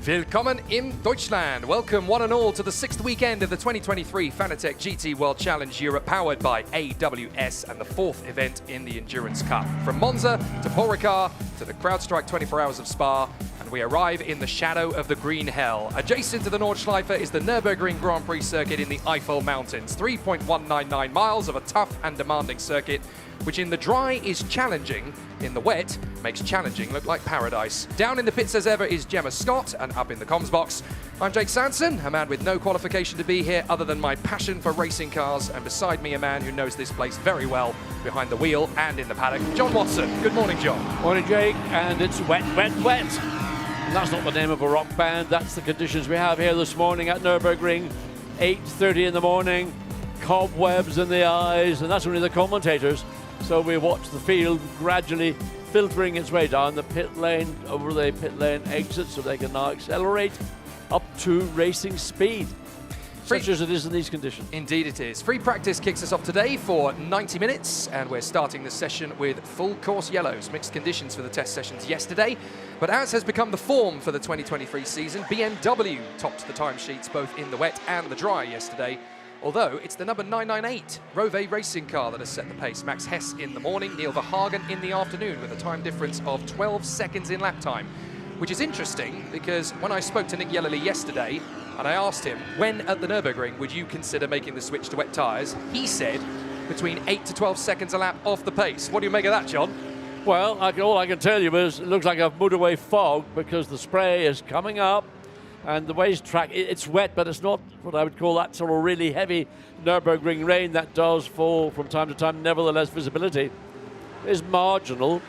Willkommen in Deutschland. Welcome one and all to the 6th weekend of the 2023 Fanatec GT World Challenge Europe, powered by AWS, and the 4th event in the Endurance Cup. From Monza to Paul Ricard to the CrowdStrike 24 Hours of Spa, and we arrive in the shadow of the Green Hell. Adjacent to the Nordschleife is the Nürburgring Grand Prix circuit in the Eifel Mountains. 3.199 miles of a tough and demanding circuit, which in the dry is challenging, in the wet makes challenging look like paradise. Down in the pits as ever is Gemma Scott, and up in the comms box, I'm Jake Sanson, a man with no qualification to be here other than my passion for racing cars, and beside me a man who knows this place very well, behind the wheel and in the paddock, John Watson. Good morning, John. Morning, Jake, and it's wet, wet, wet. And that's not the name of a rock band, that's the conditions we have here this morning at Nürburgring. 8:30 in the morning, cobwebs in the eyes, and that's only the commentators. So we watch the field gradually filtering its way down the pit lane, over the pit lane exit, so they can now accelerate up to racing speed, such as it is in these conditions. Indeed it is. Free practice kicks us off today for 90 minutes, and we're starting the session with full course yellows. Mixed conditions for the test sessions yesterday, but as has become the form for the 2023 season, BMW topped the timesheets both in the wet and the dry yesterday. Although it's the number 998 Rove racing car that has set the pace. Max Hess in the morning, Neil Verhagen in the afternoon, with a time difference of 12 seconds in lap time. Which is interesting because when I spoke to Nick Yellerly yesterday and I asked him, when at the Nürburgring would you consider making the switch to wet tyres? He said between 8 to 12 seconds a lap off the pace. What do you make of that, John? Well, all I can tell you is it looks like a motorway fog because the spray is coming up. And the racetrack, it's wet, but it's not what I would call that sort of really heavy Nürburgring rain that does fall from time to time. Nevertheless, visibility is marginal.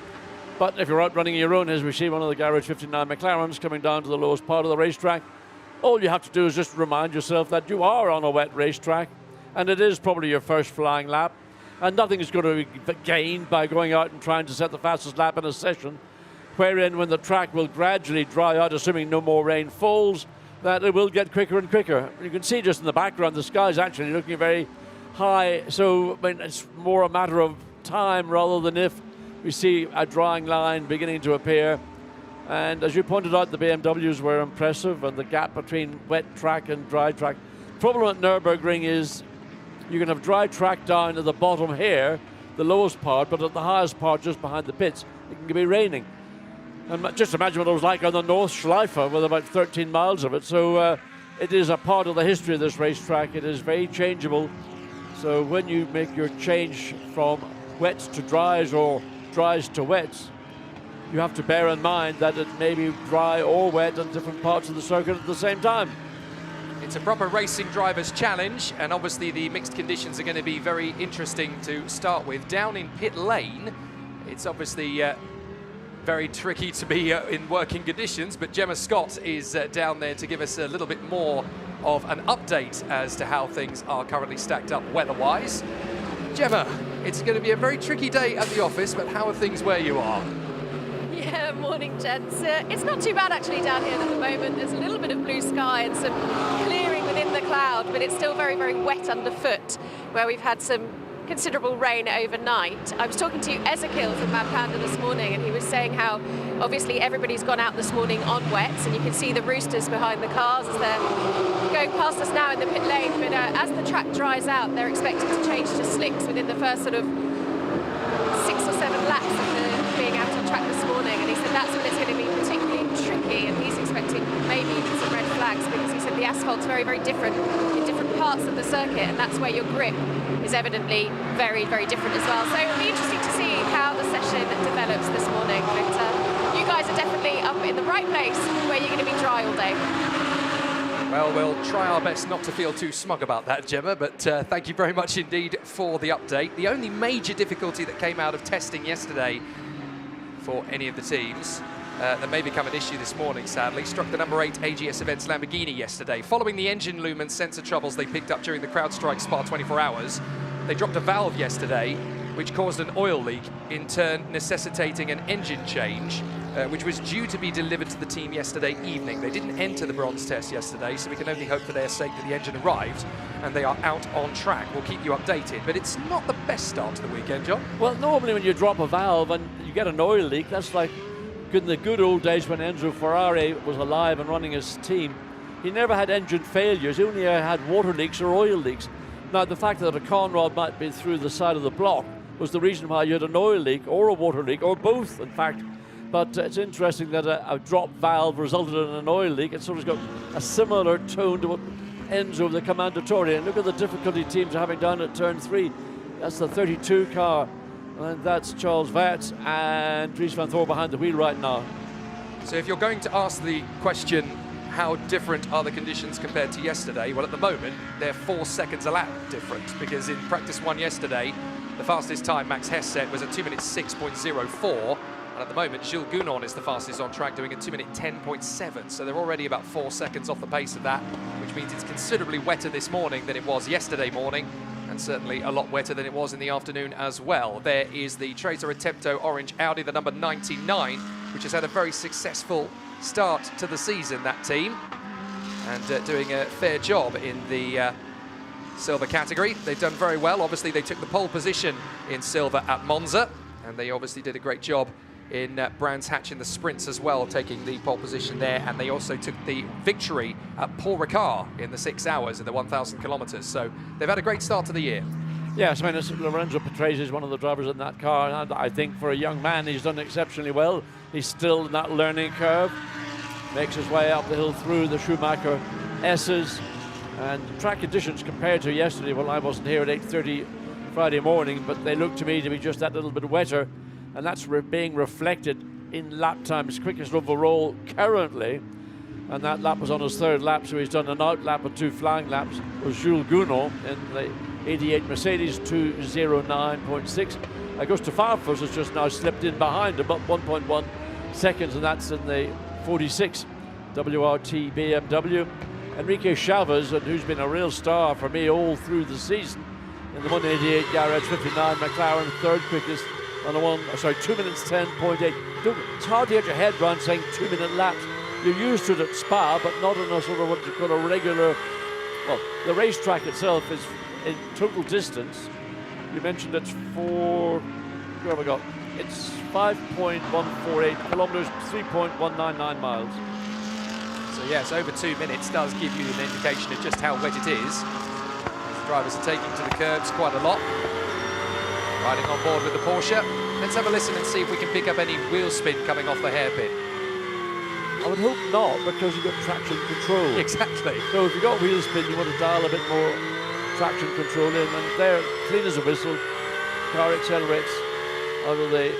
But if you're out running your own, as we see one of the Garage 59 McLarens coming down to the lowest part of the racetrack, all you have to do is just remind yourself that you are on a wet racetrack, and it is probably your first flying lap, and nothing is going to be gained by going out and trying to set the fastest lap in a session, wherein when the track will gradually dry out, assuming no more rain falls, that it will get quicker and quicker. You can see just in the background, the sky's actually looking very high, so I mean, it's more a matter of time rather than if we see a drying line beginning to appear. And as you pointed out, the BMWs were impressive, and the gap between wet track and dry track. The problem at Nürburgring is you can have dry track down at the bottom here, the lowest part, but at the highest part just behind the pits, it can be raining. And just imagine what it was like on the Nordschleife with about 13 miles of it. So it is a part of the history of this racetrack. It is very changeable. So when you make your change from wets to dries or dries to wets, you have to bear in mind that it may be dry or wet on different parts of the circuit at the same time. It's a proper racing driver's challenge, and obviously the mixed conditions are going to be very interesting to start with. Down in pit lane, it's obviously very tricky to be in working conditions, but Gemma Scott is down there to give us a little bit more of an update as to how things are currently stacked up weather-wise. Gemma, it's going to be a very tricky day at the office, but how are things where you are? Yeah, morning, gents. It's not too bad actually down here at the moment. There's a little bit of blue sky and some clearing within the cloud, but it's still very, very wet underfoot, where we've had some considerable rain overnight. I was talking to Ezekiel from Mad Panda this morning, and he was saying how obviously everybody's gone out this morning on wets, and you can see the roosters behind the cars as they're going past us now in the pit lane. But as the track dries out, they're expected to change to slicks within the first sort of 6 or 7 laps of being out on track this morning. And he said that's when it's going to be particularly tricky, and he's expecting maybe even some red flags, because he said the asphalt's very, very different in different parts of the circuit, and that's where your grip is evidently very, very different as well. So it'll be interesting to see how the session develops this morning. But you guys are definitely up in the right place where you're going to be dry all day. Well, we'll try our best not to feel too smug about that, Gemma, but thank you very much indeed for the update. The only major difficulty that came out of testing yesterday for any of the teams that may become an issue this morning, sadly, struck the number 8 AGS Events Lamborghini yesterday. Following the engine loom and sensor troubles they picked up during the CrowdStrike Spa 24 Hours, they dropped a valve yesterday, which caused an oil leak, in turn necessitating an engine change, which was due to be delivered to the team yesterday evening. They didn't enter the bronze test yesterday, so we can only hope for their sake that the engine arrived and they are out on track. We'll keep you updated, but it's not the best start to the weekend, John. Well, normally when you drop a valve and you get an oil leak, that's like in the good old days when Enzo Ferrari was alive and running his team, he never had engine failures. He only had water leaks or oil leaks. Now, the fact that a conrod might be through the side of the block was the reason why you had an oil leak or a water leak, or both, in fact. But it's interesting that a drop valve resulted in an oil leak. It sort of got a similar tone to what Enzo, the Commendatore. And look at the difficulty teams are having down at turn 3. That's the 32 car. And that's Charles Vett and Dries van Thor behind the wheel right now. So if you're going to ask the question, how different are the conditions compared to yesterday? Well, at the moment, they're 4 seconds a lap different, because in practice 1 yesterday, the fastest time Max Hess set was a 2 minutes 6.04. And at the moment, Jules Gounon is the fastest on track, doing a 2 minute 10.7. So they're already about 4 seconds off the pace of that, which means it's considerably wetter this morning than it was yesterday morning, and certainly a lot wetter than it was in the afternoon as well. There is the Tracer Attempto orange Audi, the number 99, which has had a very successful start to the season, that team, and doing a fair job in the silver category. They've done very well. Obviously, they took the pole position in silver at Monza, and they obviously did a great job in Brands Hatch in the sprints as well, taking the pole position there, and they also took the victory at Paul Ricard in the 6 hours in the 1,000 kilometers. So they've had a great start to the year. Yes, I mean, Lorenzo Patrese is one of the drivers in that car, and I think for a young man, he's done exceptionally well. He's still in that learning curve, makes his way up the hill through the Schumacher S's, and track conditions compared to yesterday, well, I wasn't here at 8:30 Friday morning, but they look to me to be just that little bit wetter, and that's being reflected in lap times. Quickest overall currently, and that lap was on his 3rd lap, so he's done an out lap and 2 flying laps, was Jules Gounon in the 88 Mercedes, 2:09.6. Augusto Farfus has just now slipped in behind him, up 1.1 seconds, and that's in the 46 WRT BMW. Enrique Chavez, and who's been a real star for me all through the season, in the 188 Garage 59 McLaren, 3rd quickest on the 2 minutes 10.8. It's hard to get your head round saying 2 minute laps. You're used to it at Spa, but not on a sort of what you call a regular. Well, the racetrack itself is in total distance. You mentioned it's where have we got? It's 5.148 kilometers, 3.199 miles. So yes, over 2 minutes does give you an indication of just how wet it is. As the drivers are taking to the curbs quite a lot. Riding on board with the Porsche. Let's have a listen and see if we can pick up any wheel spin coming off the hairpin. I would hope not, because you've got traction control. Exactly. So if you've got wheel spin, you want to dial a bit more traction control in, and they're clean as a whistle. Car accelerates out of the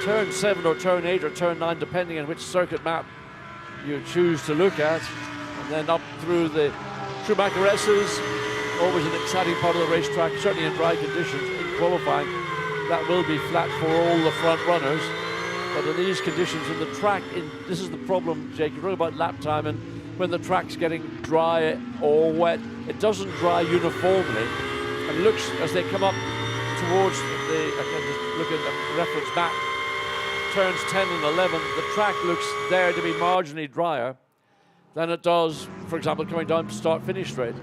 turn 7 or turn 8 or turn 9, depending on which circuit map you choose to look at, and then up through the Schumacher S's. Always an exciting part of the racetrack, certainly in dry conditions. In qualifying, that will be flat for all the front runners, but in these conditions in the track, this is the problem, Jake, you're talking about lap time, and when the track's getting dry or wet, it doesn't dry uniformly, and it looks, as they come up towards I can just look at the reference map, turns 10 and 11, the track looks there to be marginally drier than it does, for example, coming down to start-finish straight.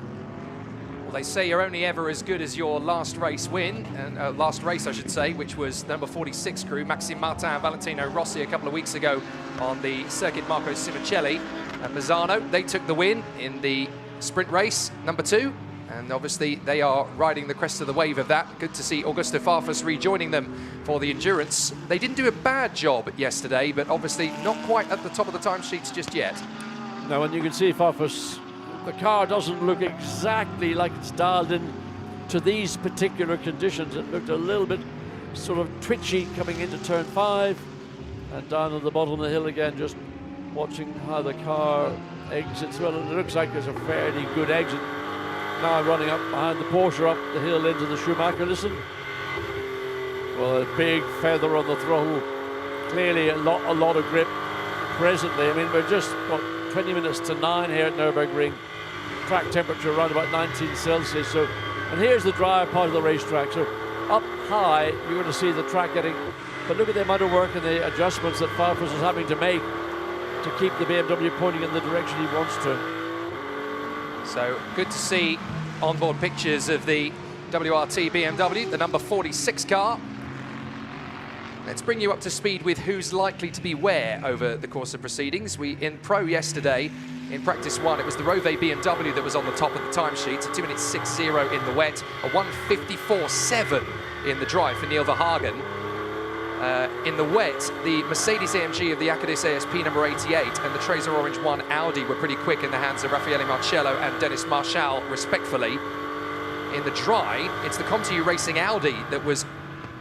Well, they say you're only ever as good as your last race win, and last race I should say, which was number 46 crew, Maxime Martin and Valentino Rossi a couple of weeks ago on the circuit Marco Simoncelli and Misano. They took the win in the sprint race, number 2, and obviously they are riding the crest of the wave of that. Good to see Augusto Farfus rejoining them for the endurance. They didn't do a bad job yesterday, but obviously not quite at the top of the timesheets just yet. No, and you can see Farfus, the car doesn't look exactly like it's dialed in to these particular conditions. It looked a little bit sort of twitchy coming into turn 5 and down at the bottom of the hill again, just watching how the car exits. Well, it looks like there's a fairly good exit. Now running up behind the Porsche, up the hill into the Schumacher. Listen. Well, a big feather on the throttle. Clearly a lot of grip presently. I mean, we're just, 20 minutes to 9 here at Nürburgring. Track temperature around about 19 Celsius. So, and here's the drier part of the racetrack. So up high, you're going to see the track getting, but look at the amount of work and the adjustments that Farfus is having to make to keep the BMW pointing in the direction he wants to. So good to see onboard pictures of the WRT BMW, the number 46 car. Let's bring you up to speed with who's likely to be where over the course of proceedings. In Pro yesterday, in practice 1, it was the Rove BMW that was on the top of the timesheet, a 2 minutes 6.0 in the wet, a 1:54.7 in the dry for Neil Verhagen. In the wet, the Mercedes-AMG of the Acadis ASP number 88 and the Tracer Orange 1 Audi were pretty quick in the hands of Raffaele Marcello and Dennis Marchal, respectfully. In the dry, it's the ComTU Racing Audi that was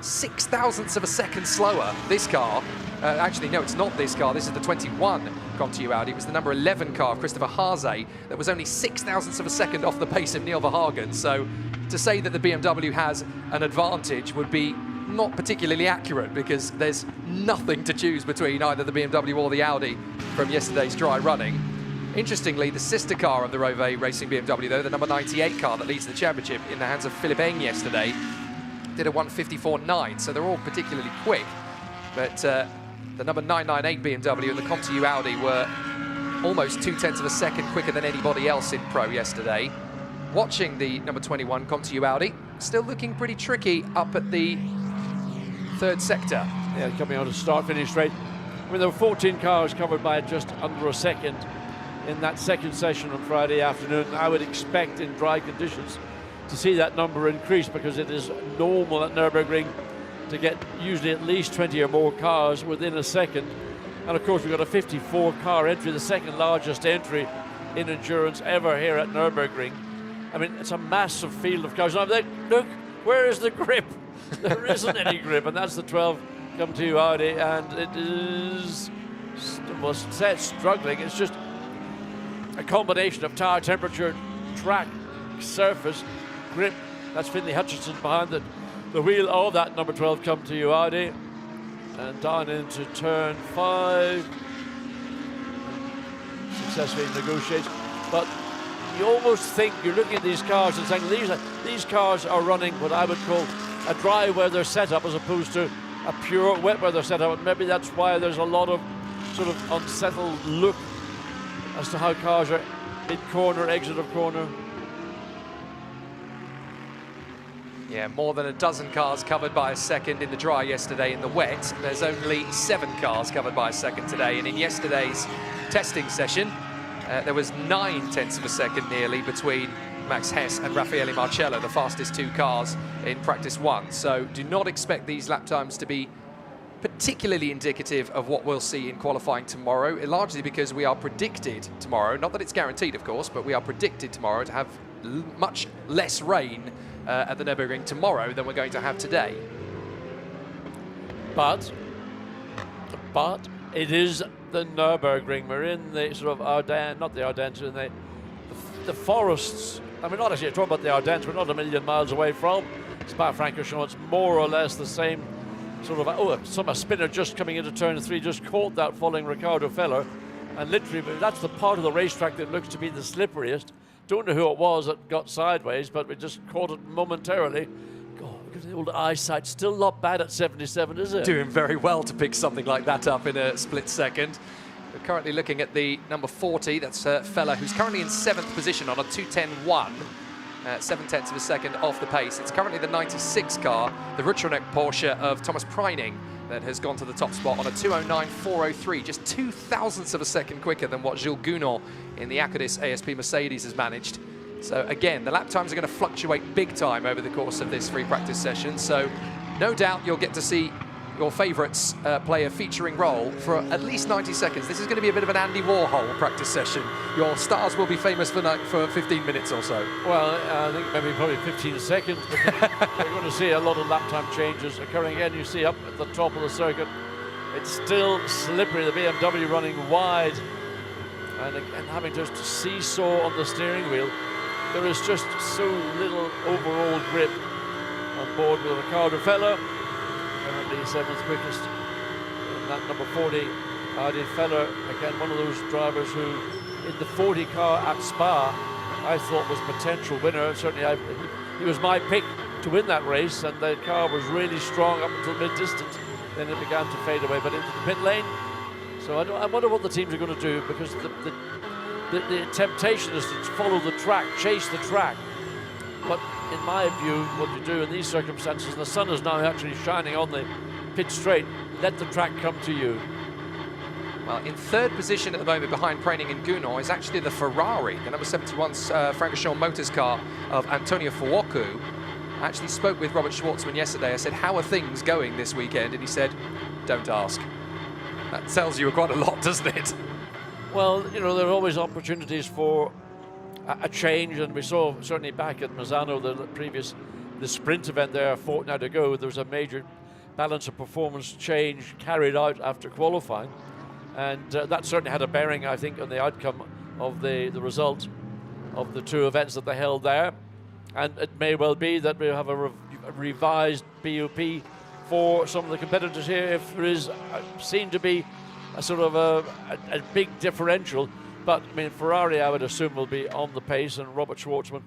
0.06 of a second slower. This car, actually no, it's not this car, this is the 21 ComTU Audi. It was the number 11 car of Christopher Haase that was only 0.06 of a second off the pace of Neil Verhagen. So to say that the BMW has an advantage would be not particularly accurate, because there's nothing to choose between either the BMW or the Audi from yesterday's dry running. Interestingly, the sister car of the Rove Racing BMW, though, the number 98 car that leads the championship in the hands of Philippe Eng yesterday, did a 1:54.9, so they're all particularly quick. But the number 998 BMW and the ComTU Audi were almost 0.2 of a second quicker than anybody else in Pro yesterday. Watching the number 21 ComTU Audi, still looking pretty tricky up at the third sector. Yeah, coming out of start-finish straight. I mean, there were 14 cars covered by just under a second in that second session on Friday afternoon. I would expect in dry conditions to see that number increase, because it is normal at Nürburgring to get usually at least 20 or more cars within a second. And of course, we've got a 54 car entry, the second largest entry in endurance ever here at Nürburgring. I mean, it's a massive field of cars. Now, look, where is the grip? There isn't any grip, and that's the 12 ComTU Audi, and it is, well, struggling. It's just a combination of tire temperature, track, surface, grip. That's Finlay Hutchinson behind the wheel of that number 12 ComTU Audi, and down into turn 5. Successfully negotiates, but you almost think you're looking at these cars and saying these cars are running what I would call a dry weather setup as opposed to a pure wet weather setup. And maybe that's why there's a lot of sort of unsettled look as to how cars are mid-corner, exit of corner. Yeah, more than a dozen cars covered by a second in the dry yesterday. In the wet, there's only 7 cars covered by a second today. And in yesterday's testing session, there was 0.9 of a second nearly between Max Hess and Raffaele Marcello, the fastest 2 cars in practice 1. So do not expect these lap times to be particularly indicative of what we'll see in qualifying tomorrow, largely because we are predicted tomorrow, not that it's guaranteed of course, but we are predicted tomorrow to have much less rain at the Nürburgring tomorrow than we're going to have today. But it is the Nürburgring. We're in the sort of Ardennes, not the Ardennes, in the forests. I mean, not actually talking about the Ardennes, we're not a million miles away from Spa-Francorchamps. It's more or less the same sort of, a spinner just coming into turn 3 just caught that falling Ricardo Feller, and literally that's the part of the racetrack that looks to be the slipperiest. Don't know who it was that got sideways, but we just caught it momentarily. God, look at the old eyesight, still not bad at 77, is it? Doing very well to pick something like that up in a split second. We're currently looking at the number 40, that's Feller, who's currently in 7th position on a 2:10.1, 0.7 of a second off the pace. It's currently the 96 car, the Rutronek Porsche of Thomas Preining, that has gone to the top spot on a 2:09.403, just 0.02 of a second quicker than what Jules Gounod in the Acadis ASP Mercedes has managed. So again, the lap times are going to fluctuate big time over the course of this free practice session. So no doubt you'll get to see your favourites play a featuring role for at least 90 seconds. This is going to be a bit of an Andy Warhol practice session. Your stars will be famous for 15 minutes or so. Well, I think maybe probably 15 seconds. We're going to see a lot of lap time changes occurring again. You see up at the top of the circuit, it's still slippery. The BMW running wide and again having to seesaw on the steering wheel. There is just so little overall grip on board with Ricardo Feller. Currently 7th quickest in that number 40. Audi Feller, again, one of those drivers who, in the 40 car at Spa, I thought was potential winner. Certainly, he was my pick to win that race, and the car was really strong up until mid-distance. Then it began to fade away, but into the pit lane. So I wonder what the teams are going to do, because the temptation is to follow the track, chase the track. But in my view, what you do in these circumstances, and the sun is now actually shining on the pit straight. Let the track come to you. Well, in third position at the moment behind Preining and Gounod is actually the Ferrari, the number 71 Francorchamps Motors car of Antonio Fuoku. I actually spoke with Robert Schwartzman yesterday. I said, how are things going this weekend? And he said, don't ask. That tells you quite a lot, doesn't it? Well, you know, there are always opportunities for a change, and we saw certainly back at Misano, the sprint event there a fortnight ago, there was a major balance of performance change carried out after qualifying, and that certainly had a bearing, I think, on the outcome of the result of the two events that they held there. And it may well be that we have a revised BUP for some of the competitors here if there is seen to be a sort of a big differential. But I mean, Ferrari, I would assume, will be on the pace, and Robert Schwartzman,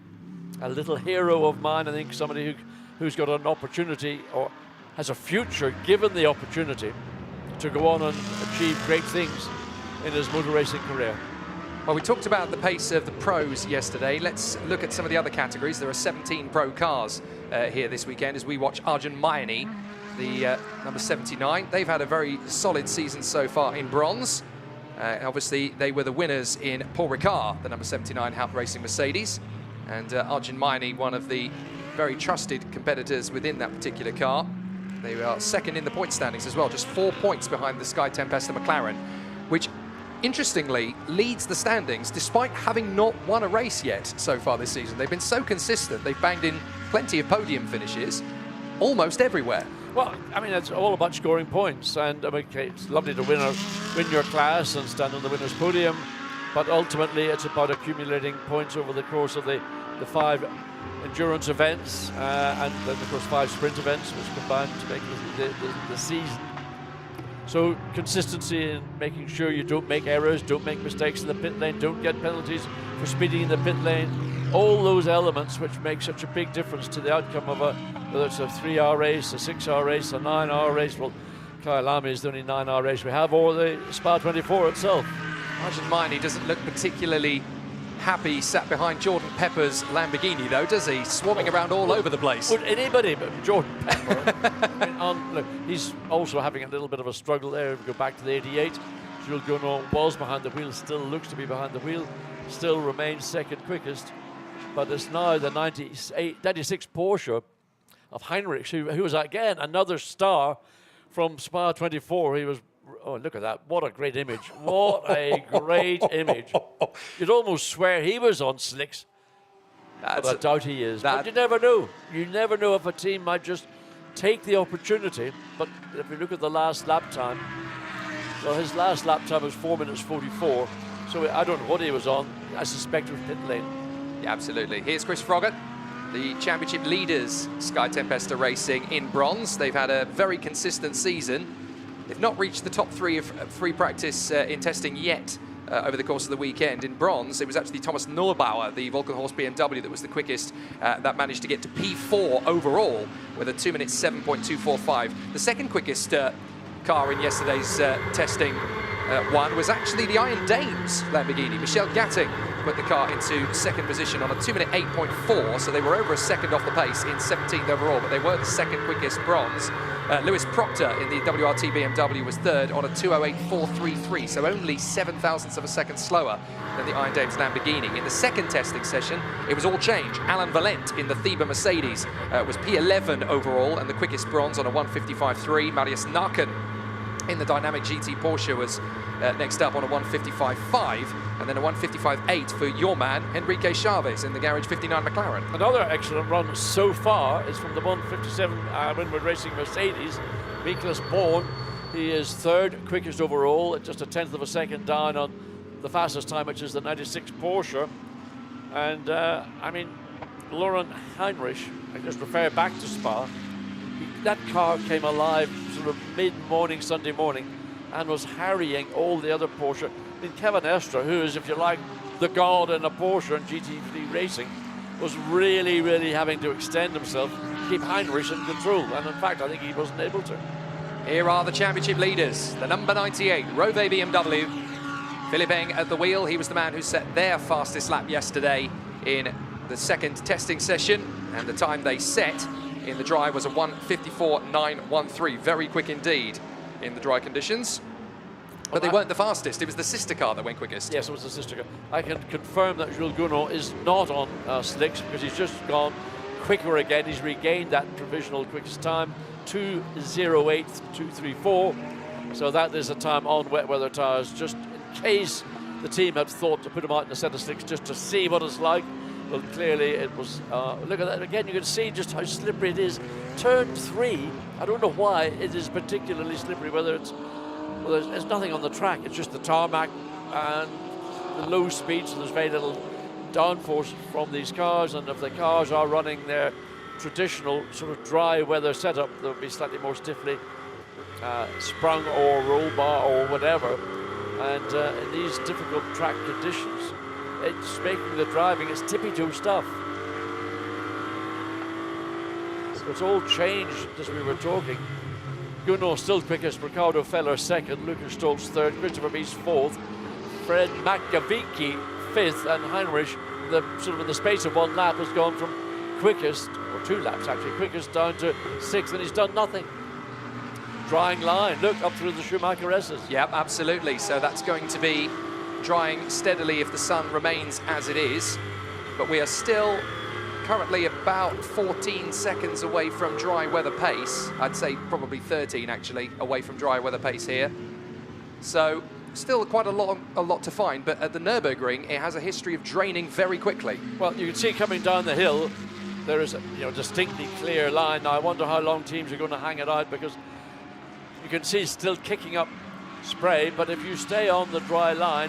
a little hero of mine, I think somebody who's got an opportunity or has a future given the opportunity to go on and achieve great things in his motor racing career. Well, we talked about the pace of the pros yesterday. Let's look at some of the other categories. There are 17 pro cars here this weekend as we watch Arjun Mayani, the number 79. They've had a very solid season so far in bronze. Obviously, they were the winners in Paul Ricard, the number 79 Haupt Racing Mercedes. And Arjun Mayani, one of the very trusted competitors within that particular car. They are second in the point standings as well, just 4 points behind the Sky Tempesta McLaren, which interestingly leads the standings despite having not won a race yet so far this season. They've been so consistent. They've banged in plenty of podium finishes almost everywhere. Well, I mean, it's all about scoring points, and I mean, it's lovely to win your class and stand on the winner's podium, but ultimately it's about accumulating points over the course of the 5 endurance events and then of course 5 sprint events, which combine to make the season. So consistency in making sure you don't make errors, don't make mistakes in the pit lane, don't get penalties for speeding in the pit lane. All those elements which make such a big difference to the outcome of whether it's a 3-hour race, a 6-hour race, a 9-hour race. Well, Kyalami is the only 9-hour race we have, or the Spa 24 itself. Arjun Mayani doesn't look particularly happy sat behind Jordan Pepper's Lamborghini, though, does he? Swarming around all over the place. Would anybody but Jordan Pepper? I mean, look, he's also having a little bit of a struggle there. If we go back to the 88, Jules Gounod was behind the wheel, still looks to be behind the wheel, still remains second quickest. But it's now the 96 Porsche of Heinrich, who was, again, another star from Spa 24. He was, oh, look at that. What a great image. What a great image. You'd almost swear he was on slicks. But I doubt he is. But you never know. You never know if a team might just take the opportunity. But if we look at the last lap time, well, his last lap time was 4 minutes 44. So I don't know what he was on. I suspect it was pit lane. Yeah, absolutely. Here's Chris Froggatt, the championship leaders, Sky Tempesta Racing in bronze. They've had a very consistent season. They've not reached the top 3 of free practice in testing yet over the course of the weekend. In bronze, it was actually Thomas Neubauer, the Vulcan-Horse BMW, that was the quickest, that managed to get to P4 overall with a 2 minutes 7.245. The second quickest car in yesterday's testing one was actually the Iron Dames Lamborghini. Michel Gatting put the car into second position on a 2 minute 8.4, so they were over a second off the pace in 17th overall, but they were the second quickest bronze. Lewis Proctor in the WRT BMW was third on a 2:08.433, so only 0.07 of a second slower than the Iron Dames Lamborghini. In the second testing session, it was all change. Alan Valent in the Thieber Mercedes was P11 overall and the quickest bronze on a 1:55.3. Marius Narken in the Dynamic GT Porsche was next up on a 1:55.5, and then a 1:55.8 for your man, Enrique Chavez in the Garage 59 McLaren. Another excellent run so far is from the 1:57 Windward Racing Mercedes, Miklas Born. He is third quickest overall, at just a 1/10 of a second down on the fastest time, which is the 96 Porsche. And I mean, Laurent Heinrich, I just refer back to Spa, that car came alive sort of mid-morning, Sunday morning, and was harrying all the other Porsche. I mean, Kevin Estre, who is, if you like, the god in a Porsche and GT3 racing, was really, really having to extend himself to keep Heinrich in control. And in fact, I think he wasn't able to. Here are the championship leaders. The number 98, Rove BMW. Philippe Eng at the wheel. He was the man who set their fastest lap yesterday in the second testing session. And the time they set in the dry was a 1:54.913. Very quick indeed in the dry conditions. But they weren't the fastest. It was the sister car that went quickest. Yes, it was the sister car. I can confirm that Jules Gounod is not on slicks because he's just gone quicker again. He's regained that provisional quickest time, 2:08.234. So that is a time on wet weather tyres, just in case the team had thought to put him out in a set of slicks just to see what it's like. Well, clearly it was, look at that again, you can see just how slippery it is. Turn 3, I don't know why it is particularly slippery, whether it's, well, there's nothing on the track, it's just the tarmac and the low speeds, so there's very little downforce from these cars, and if the cars are running their traditional sort of dry weather setup, they'll be slightly more stiffly sprung or roll bar or whatever. And in these difficult track conditions, it's making the driving, it's tippy-toe stuff. So it's all changed as we were talking. Gounod still quickest, Ricardo Feller second, Lucas Stolz third, Christopher Mies fourth, Fred Makavicki fifth, and Heinrich, sort of in the space of one lap, has gone from quickest, or 2 laps actually, quickest down to sixth, and he's done nothing. Drying line, look, up through the Schumacher S's. Yep, absolutely. So that's going to be drying steadily if the sun remains as it is. But we are still currently about 14 seconds away from dry weather pace. I'd say probably 13 actually away from dry weather pace here. So still quite a lot to find, but at the Nürburgring it has a history of draining very quickly. Well, you can see coming down the hill there is a distinctly clear line. Now I wonder how long teams are going to hang it out, because you can see still kicking up spray, but if you stay on the dry line,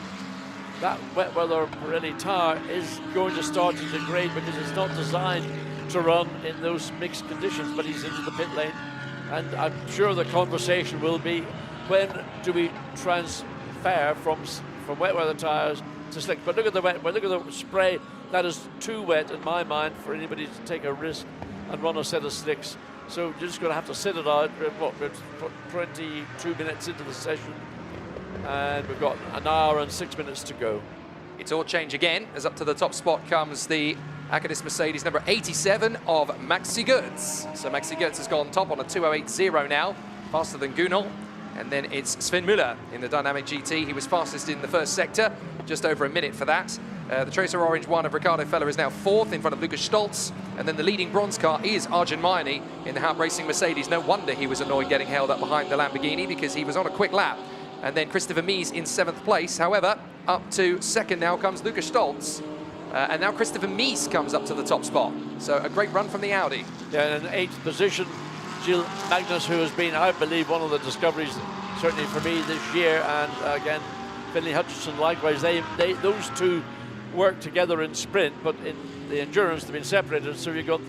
that wet weather Pirelli tyre is going to start to degrade because it's not designed to run in those mixed conditions. But he's into the pit lane, and I'm sure the conversation will be, when do we transfer from wet weather tyres to slick? But look at the wet, look at the spray. That is too wet in my mind for anybody to take a risk and run a set of slicks. So you're just going to have to sit it out. What, we're 22 minutes into the session, and we've got an hour and 6 minutes to go. It's all change again, as up to the top spot comes the Acadis Mercedes number 87 of Maxi Goetz. So Maxi Goetz has gone top on a 2:08.0 now, faster than Gounod. And then it's Sven Müller in the Dynamic GT. He was fastest in the first sector, just over a minute for that. The Tracer Orange 1 of Ricardo Feller is now fourth in front of Lucas Stolz. And then the leading bronze car is Arjun Maini in the Haupt Racing Mercedes. No wonder he was annoyed getting held up behind the Lamborghini, because he was on a quick lap. And then Christopher Mies in 7th place. However, up to second now comes Lucas Stolz. And now Christopher Mies comes up to the top spot. So a great run from the Audi. Yeah, in 8th position, Gilles Magnus, who has been, I believe, one of the discoveries, certainly for me this year, and again, Finlay Hutchinson likewise. Those two work together in sprint, but in the endurance they've been separated. So you've got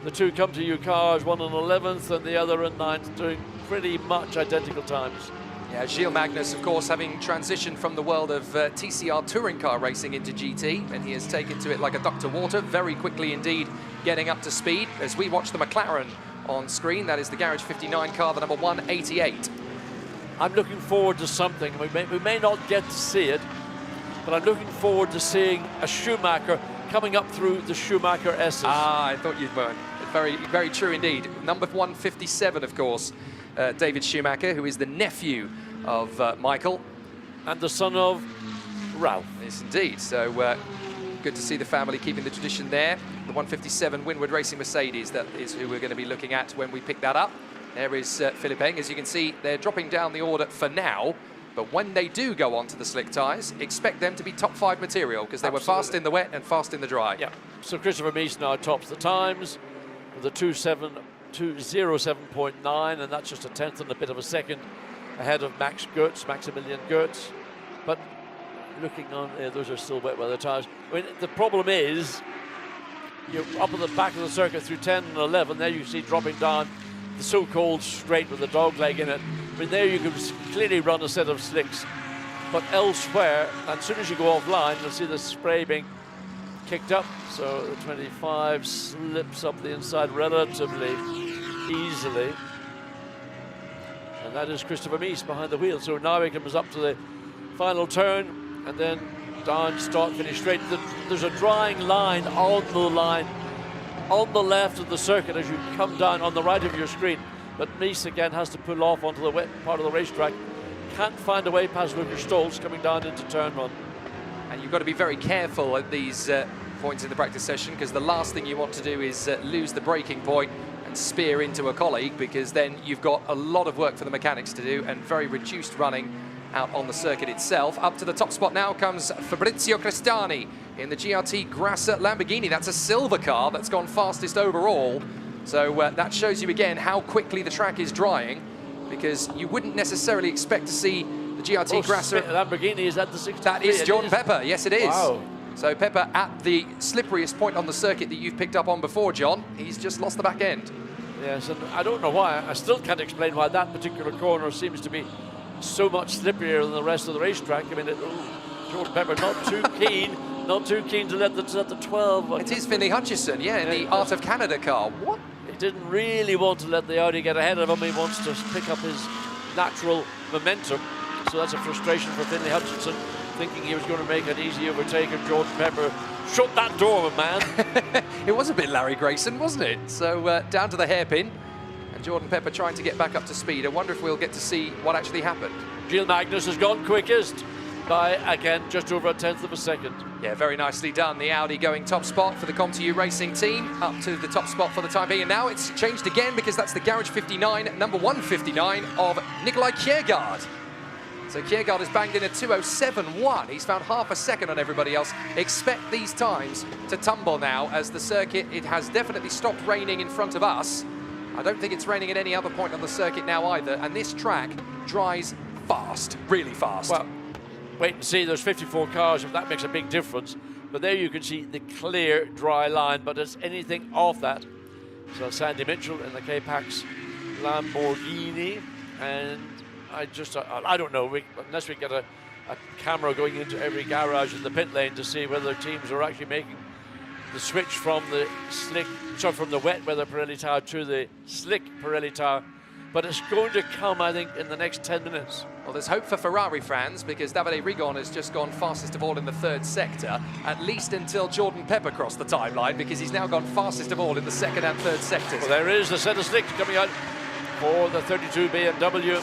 the two come to you cars, one in 11th and the other in 9th, doing pretty much identical times. Yeah, Gilles Magnus, of course, having transitioned from the world of TCR touring car racing into GT, and he has taken to it like a duck to water, very quickly indeed, getting up to speed. As we watch the McLaren on screen, that is the Garage 59 car, the number 188. I'm looking forward to something. We may not get to see it, but I'm looking forward to seeing a Schumacher coming up through the Schumacher S's. Ah, I thought you'd weren't. Very, very true indeed. Number 157, of course, David Schumacher, who is the nephew of Michael. And the son of Ralph. Yes, indeed. So good to see the family keeping the tradition there. The 157 Winward Racing Mercedes, that is who we're going to be looking at when we pick that up. There is Philipp Eng. As you can see, they're dropping down the order for now. But when they do go on to the slick tyres, expect them to be top 5 material, because they were fast in the wet and fast in the dry. Yeah. So Christopher Mies now tops the times with a 2:07.9, and that's just a tenth and a bit of a second ahead of Maximilian Goetz. But looking on, those are still wet weather tyres. I mean, the problem is, you're up at the back of the circuit through 10 and 11, there you see dropping down the so-called straight with the dog leg in it. I mean, there you can clearly run a set of slicks, but elsewhere, and as soon as you go offline, you'll see the spray being kicked up. So the 25 slips up the inside relatively easily. And that is Christopher Mies behind the wheel. So now he comes up to the final turn, and then down, start, finish straight. There's a drying line on the line on the left of the circuit as you come down on the right of your screen. But Mies again has to pull off onto the wet part of the racetrack. Can't find a way past Lucas Stolz coming down into turn 1. And you've got to be very careful at these points in the practice session, because the last thing you want to do is lose the braking point and spear into a colleague, because then you've got a lot of work for the mechanics to do and very reduced running out on the circuit itself. Up to the top spot now comes Fabrizio Crestani in the GRT Grasser Lamborghini. That's a silver car that's gone fastest overall. So that shows you again how quickly the track is drying, because you wouldn't necessarily expect to see the GRT Grasser. Lamborghini is at the 63. That is Jordan Pepper, yes it is. Wow. So Pepper at the slipperiest point on the circuit that you've picked up on before, John. He's just lost the back end. Yes, and I don't know why. I still can't explain why that particular corner seems to be so much slipperier than the rest of the racetrack. I mean, Jordan Pepper not too keen to let the 12. It is Finlay Hutchison, yeah, in the Art of Canada car. What? He didn't really want to let the Audi get ahead of him. He wants to pick up his natural momentum. So that's a frustration for Finlay Hutchinson, thinking he was going to make an easy overtake, and Jordan Pepper shut that door, man. It was a bit Larry Grayson, wasn't it? So down to the hairpin, and Jordan Pepper trying to get back up to speed. I wonder if we'll get to see what actually happened. Gilles Magnus has gone quickest by, again, just over 1/10 of a second. Yeah, very nicely done. The Audi going top spot for the ComTU Racing team, up to the top spot for the time being. And now it's changed again, because that's the Garage 59, number 159 of Nikolai Kiergaard. So Kiergaard has banged in a 2:07.1. He's found half a second on everybody else. Expect these times to tumble now, as the circuit, it has definitely stopped raining in front of us. I don't think it's raining at any other point on the circuit now either. And this track dries fast, really fast. Well, wait and see. There's 54 cars, if that makes a big difference. But there you can see the clear, dry line. But it's anything off that. So Sandy Mitchell in the K-Pax Lamborghini, and I don't know, unless we get a camera going into every garage in the pit lane to see whether teams are actually making the switch from the from the wet weather Pirelli tire to the slick Pirelli tire. But it's going to come, I think, in the next 10 minutes. Well, there's hope for Ferrari fans, because Davide Rigon has just gone fastest of all in the 3rd sector, at least until Jordan Pepper crossed the timeline, because he's now gone fastest of all in the 2nd and 3rd sectors. Well, there is the set of slicks coming out for the 32 BMW.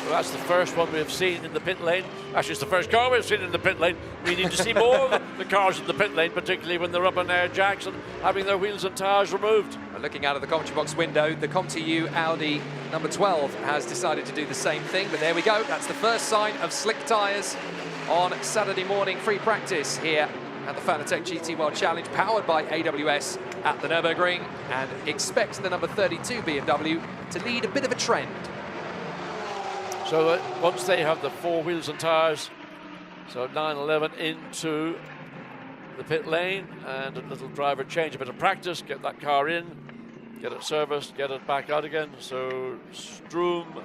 Well, that's the first one we've seen in the pit lane. Actually, it's the first car we've seen in the pit lane. We need to see more of the cars in the pit lane, particularly when they're up on air jacks and having their wheels and tyres removed. And looking out of the commentary box window, the ComTU Audi number 12 has decided to do the same thing. But there we go. That's the first sign of slick tyres on Saturday morning free practice here at the Fanatec GT World Challenge, powered by AWS at the Nürburgring. And expect the number 32 BMW to lead a bit of a trend. So once they have the 4 wheels and tyres, so 911 into the pit lane, and a little driver change, a bit of practice, get that car in, get it serviced, get it back out again. So Stroom,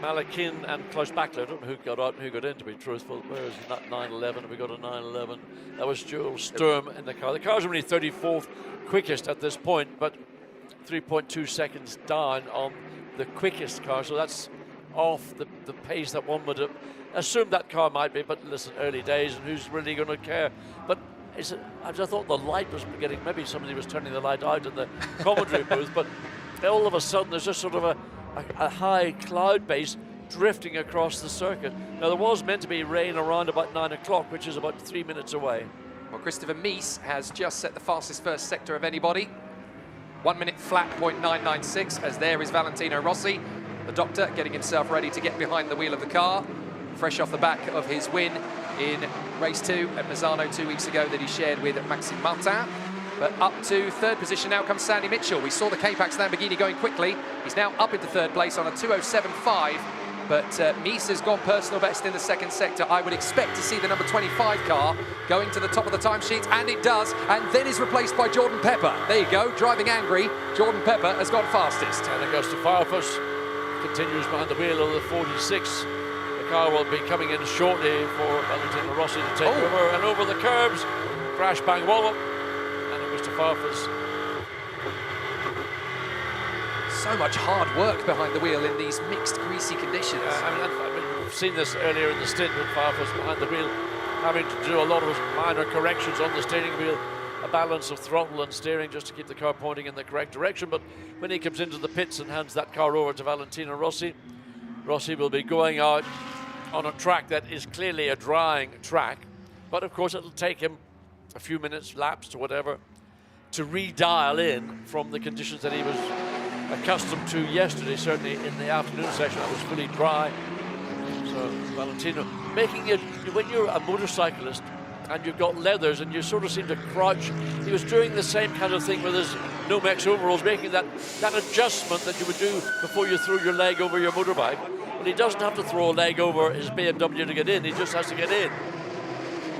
Malakin and Klaus Bachler. I don't know who got out and who got in, to be truthful. Where is that 911? Have we got a 911? That was Joel Sturm in the car. The car's only 34th quickest at this point, but 3.2 seconds down on the quickest car. So that's off the pace that one would have assumed that car might be. But listen, early days, and who's really going to care? But I just thought the light was getting, maybe somebody was turning the light out in the commentary booth, but all of a sudden there's just sort of a high cloud base drifting across the circuit. Now, there was meant to be rain around about 9 o'clock, which is about 3 minutes away. Well, Christopher Mies has just set the fastest first sector of anybody. 1 minute flat, 0.996, as there is Valentino Rossi, the doctor, getting himself ready to get behind the wheel of the car, fresh off the back of his win in race 2 at Misano 2 weeks ago that he shared with Maxime Martin. But up to 3rd position now comes Sandy Mitchell. We saw the K-Pax Lamborghini going quickly. He's now up into 3rd place on a 2:07.5. But Mies has gone personal best in the 2nd sector. I would expect to see the number 25 car going to the top of the timesheet, and it does, and then is replaced by Jordan Pepper. There you go, driving angry. Jordan Pepper has gone fastest. And it goes to Firefuss, continues behind the wheel of the 46. The car will be coming in shortly for Valentino Rossi to take over, and over the curbs, crash, bang, wallop, and it goes to Firefuss. So much hard work behind the wheel in these mixed, greasy conditions. I mean, we've seen this earlier in the stint with Firefuss behind the wheel, having to do a lot of minor corrections on the steering wheel a balance of throttle and steering just to keep the car pointing in the correct direction. But when he comes into the pits and hands that car over to Valentino Rossi, Rossi will be going out on a track that is clearly a drying track. But of course it'll take him a few minutes, laps to whatever, to redial in from the conditions that he was accustomed to yesterday. Certainly in the afternoon session it was fully dry. So Valentino making it, when you're a motorcyclist and you've got leathers and you sort of seem to crouch, he was doing the same kind of thing with his Nomex overalls, making that adjustment that you would do before you threw your leg over your motorbike. But he doesn't have to throw a leg over his BMW to get in, he just has to get in.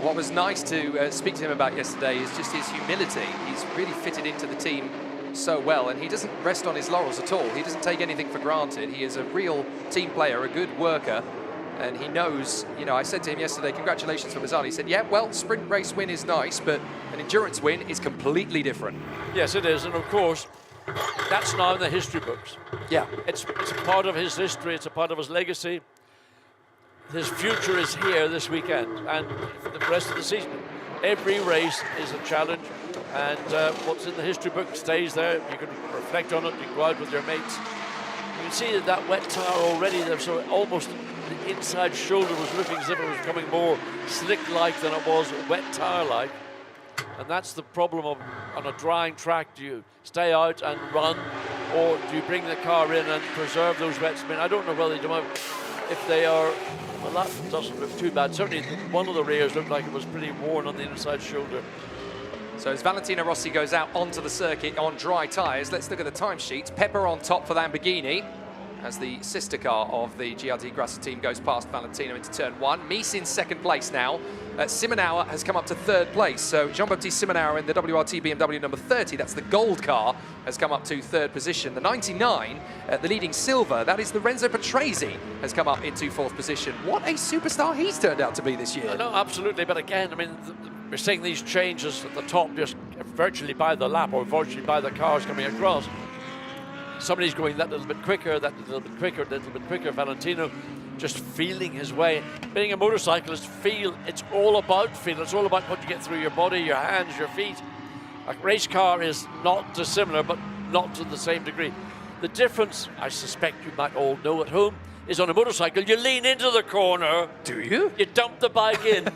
What was nice to speak to him about yesterday is just his humility. He's really fitted into the team so well, and he doesn't rest on his laurels at all. He doesn't take anything for granted. He is a real team player, a good worker, and he knows, you know, I said to him yesterday, congratulations for Mazzani. He said, yeah, well, sprint race win is nice, but an endurance win is completely different. Yes, it is, and of course, that's now in the history books. Yeah. It's a part of his history, it's a part of his legacy. His future is here this weekend and for the rest of the season. Every race is a challenge, and what's in the history book stays there. You can reflect on it, you can go out with your mates. You can see that wet tire already, so almost the inside shoulder was looking as if it was becoming more slick-like than it was wet tire-like. And that's the problem of on a drying track. Do you stay out and run, or do you bring the car in and preserve those wets? I mean, I don't know whether they do, if they are. Well, that doesn't look too bad. Certainly one of the rears looked like it was pretty worn on the inside shoulder. So as Valentino Rossi goes out onto the circuit on dry tyres, let's look at the timesheets. Pepper on top for Lamborghini, as the sister car of the GRD Grasser team goes past Valentino into turn one. Mies in second place now. Simonauer has come up to third place. So Jean-Baptiste Simonauer in the WRT BMW number 30, that's the gold car, has come up to third position. The 99, the leading silver, that is the Renzo Petresi, has come up into fourth position. What a superstar he's turned out to be this year. No, absolutely. But again, I mean, we're seeing these changes at the top just virtually by the lap or virtually by the cars coming across. Somebody's going that little bit quicker, that little bit quicker, that little bit quicker. Valentino just feeling his way. Being a motorcyclist, it's all about feel. It's all about what you get through your body, your hands, your feet. A race car is not dissimilar, but not to the same degree. The difference, I suspect you might all know at home, is on a motorcycle, you lean into the corner. Do you? You dump the bike in.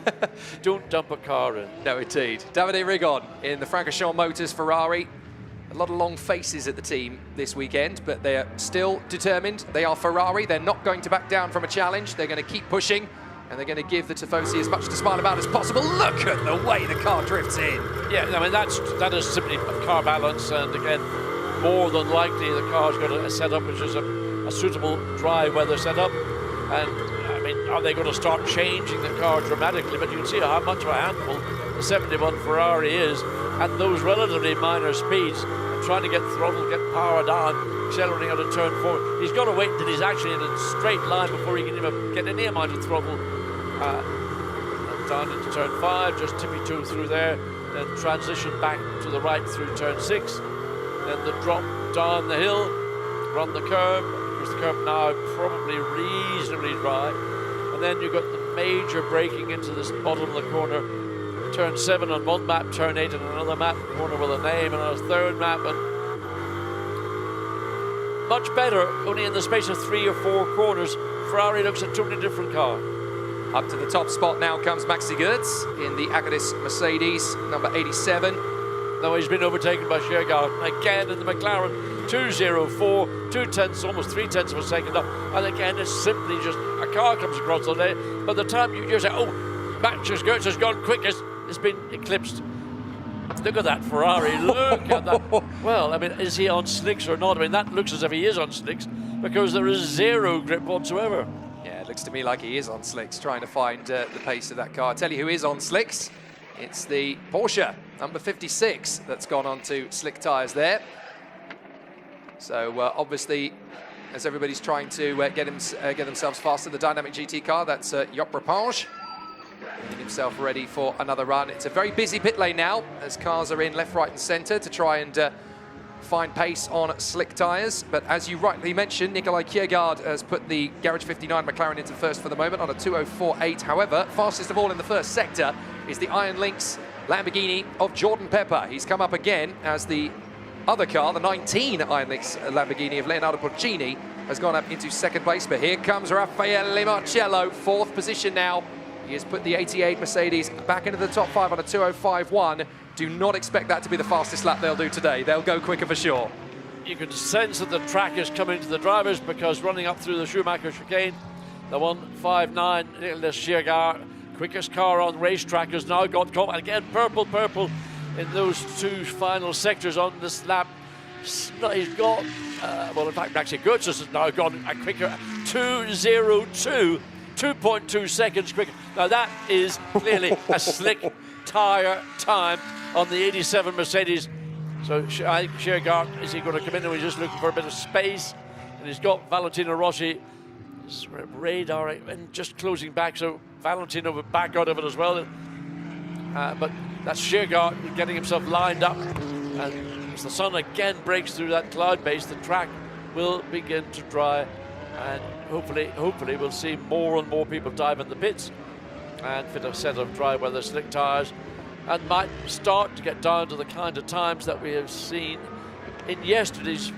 Don't dump a car in. No, indeed. Davide Rigon in the Francorchamps Motors Ferrari. A lot of long faces at the team this weekend, but they're still determined. They are Ferrari. They're not going to back down from a challenge. They're going to keep pushing, and they're going to give the Tifosi as much to smile about as possible. Look at the way the car drifts in. Yeah, I mean, that is simply car balance, and again, more than likely the car's got a setup which is a suitable dry weather setup. And I mean, are they going to start changing the car dramatically? But you can see how much of a handful the 71 Ferrari is at those relatively minor speeds, and trying to get throttle, get power down, accelerating out of turn 4. He's got to wait until he's actually in a straight line before he can even get any amount of throttle. And down into turn 5, just tippy-toe through there, then transition back to the right through turn 6. Then the drop down the hill, run the curb, because the curb now probably reasonably dry. And then you've got the major braking into this bottom of the corner. Turn 7 on one map, turn 8 on another map, corner with a name, and a third map. And much better, only in the space of 3 or 4 corners. Ferrari looks a totally different car. Up to the top spot now comes Maxi Goetz in the Agadis Mercedes, number 87. Now he's been overtaken by Checkered again in the McLaren 204, 2 tenths, almost 3 tenths of a second up. And again, it's simply just a car comes across the lane. By the time you just say, oh, Maxi Goetz has gone quickest, it's been eclipsed. Look at that Ferrari, look at that. Well, I mean, is he on slicks or not? I mean, that looks as if he is on slicks because there is zero grip whatsoever. Yeah, it looks to me like he is on slicks, trying to find the pace of that car. I'll tell you who is on slicks. It's the Porsche, number 56, that's gone on to slick tyres there. So obviously, as everybody's trying to get themselves faster, the Dynamic GT car, that's Job Rapage, getting himself ready for another run. It's a very busy pit lane now, as cars are in left, right and centre to try and find pace on slick tyres. But as you rightly mentioned, Nikolai Kiergaard has put the Garage 59 McLaren into first for the moment on a 2:04.8. However, fastest of all in the first sector is the Iron Lynx Lamborghini of Jordan Pepper. He's come up again as the other car, the 19 Ironix Lamborghini of Leonardo Porcini, has gone up into second place. But here comes Raffaele Marcello, fourth position now. He has put the 88 Mercedes back into the top 5 on a 2:05.1. Do not expect that to be the fastest lap they'll do today. They'll go quicker for sure. You can sense that the track is coming to the drivers, because running up through the Schumacher chicane, the 159 Nicolas Checkered, quickest car on racetrack, has now got caught. And again, purple in those two final sectors on this lap. He's got, well, in fact, Maxi Goetz has now gone a quicker 2.2 seconds quicker. Now that is clearly a slick tyre time on the 87 Mercedes. So I think Checkered, is he going to come in, and he's just looking for a bit of space? And he's got Valentino Rossi radar and just closing back, so Valentino would back out of it as well. But that's Checkered getting himself lined up, and as the sun again breaks through that cloud base, the track will begin to dry, and hopefully we'll see more and more people dive in the pits and fit a set of dry weather slick tyres, and might start to get down to the kind of times that we have seen in yesterday's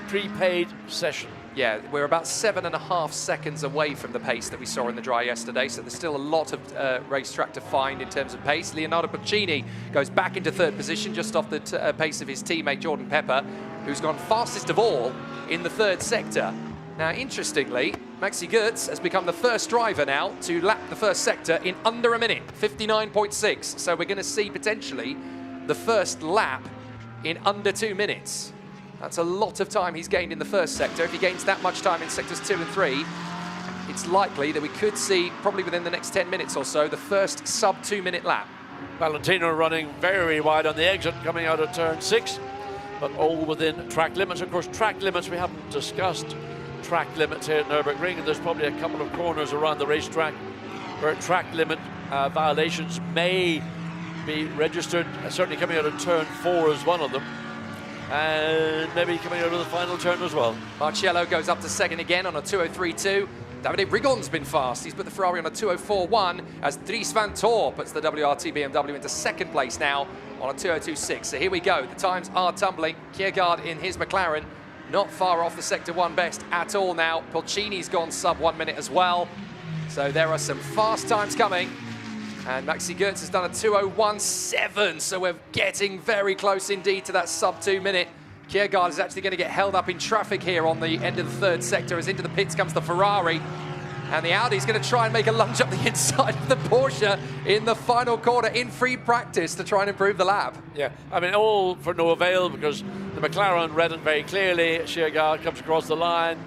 prepaid session. Yeah, we're about 7.5 seconds away from the pace that we saw in the dry yesterday, so there's still a lot of racetrack to find in terms of pace. Leonardo Porcini goes back into third position, just off the pace of his teammate Jordan Pepper, who's gone fastest of all in the third sector. Now, interestingly, Maxi Goetz has become the first driver now to lap the first sector in under a minute, 59.6. So we're going to see potentially the first lap in under 2 minutes. That's a lot of time he's gained in the first sector. If he gains that much time in sectors 2 and 3, it's likely that we could see, probably within the next 10 minutes or so, the first sub 2 minute lap. Valentino running very wide on the exit, coming out of turn 6, but all within track limits. Of course, track limits, we haven't discussed track limits here at Nürburgring, and there's probably a couple of corners around the racetrack where track limit violations may be registered. Certainly coming out of turn 4 is one of them, and maybe coming out of the final turn as well. Marcello goes up to second again on a 2:03.2. Davide Rigon's been fast. He's put the Ferrari on a 2:04.1 as Dries van Tor puts the WRT BMW into second place now on a 2:02.6. So here we go. The times are tumbling. Checkered in his McLaren, not far off the Sector 1 best at all now. Porcini's gone sub 1 minute as well. So there are some fast times coming. And Maxi Goetz has done a 2:01.7, so we're getting very close indeed to that sub 2 minute. Checkered is actually going to get held up in traffic here on the end of the third sector, as into the pits comes the Ferrari. And the Audi's going to try and make a lunge up the inside of the Porsche in the final corner in free practice to try and improve the lap. Yeah, I mean, all for no avail, because the McLaren read it very clearly. Checkered comes across the line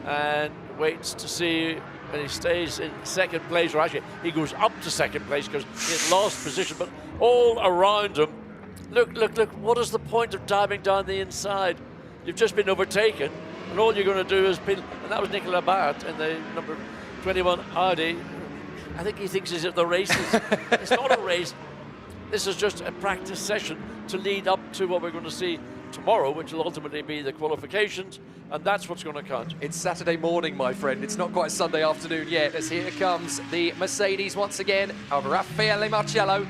and waits to see. And he stays in second place, or actually he goes up to second place because he had lost position, but all around him, look, what is the point of diving down the inside? You've just been overtaken, and all you're going to do is pin, and that was Nicolas Bart in the number 21 Audi. I think he thinks he's at the races. It's not a race. This is just a practice session to lead up to what we're going to see tomorrow, which will ultimately be the qualifications, and that's what's going to count. It's Saturday morning, my friend. It's not quite Sunday afternoon yet, as here comes the Mercedes once again of Raffaele Marcello.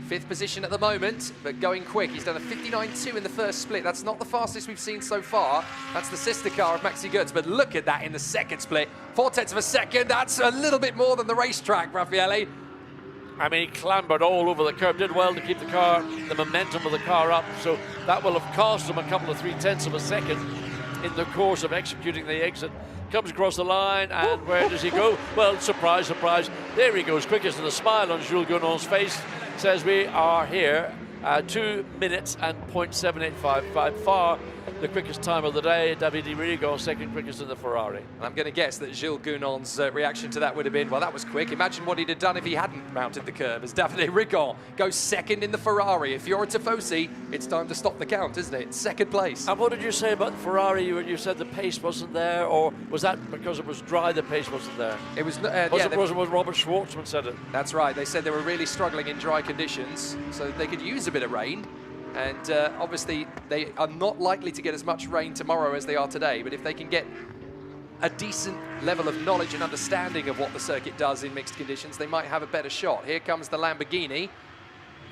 Fifth position at the moment, but going quick. He's done a 59.2 in the first split. That's not the fastest we've seen so far. That's the sister car of Maxi Goetz, but look at that in the second split. 0.4 of a second. That's a little bit more than the racetrack, Raffaele. I mean, he clambered all over the curb, did well to keep the car, the momentum of the car up, so that will have cost him a couple of 0.3 of a second in the course of executing the exit. Comes across the line, and where does he go? Well, surprise, surprise, there he goes, quickest, and a smile on Jules Gounon's face says we are here, 2 minutes and 0.785, by far the quickest time of the day. Davide Rigo, second quickest in the Ferrari. I'm going to guess that Jules Gounon's reaction to that would have been, well, that was quick. Imagine what he'd have done if he hadn't mounted the curb, as Davide Rigon goes second in the Ferrari. If you're a Tifosi, it's time to stop the count, isn't it? Second place. And what did you say about the Ferrari? You said the pace wasn't there, or was that because it was dry, the pace wasn't there? It was, was Robert Schwartzman said it. That's right. They said they were really struggling in dry conditions, so they could use a bit of rain. And obviously, they are not likely to get as much rain tomorrow as they are today. But if they can get a decent level of knowledge and understanding of what the circuit does in mixed conditions, they might have a better shot. Here comes the Lamborghini.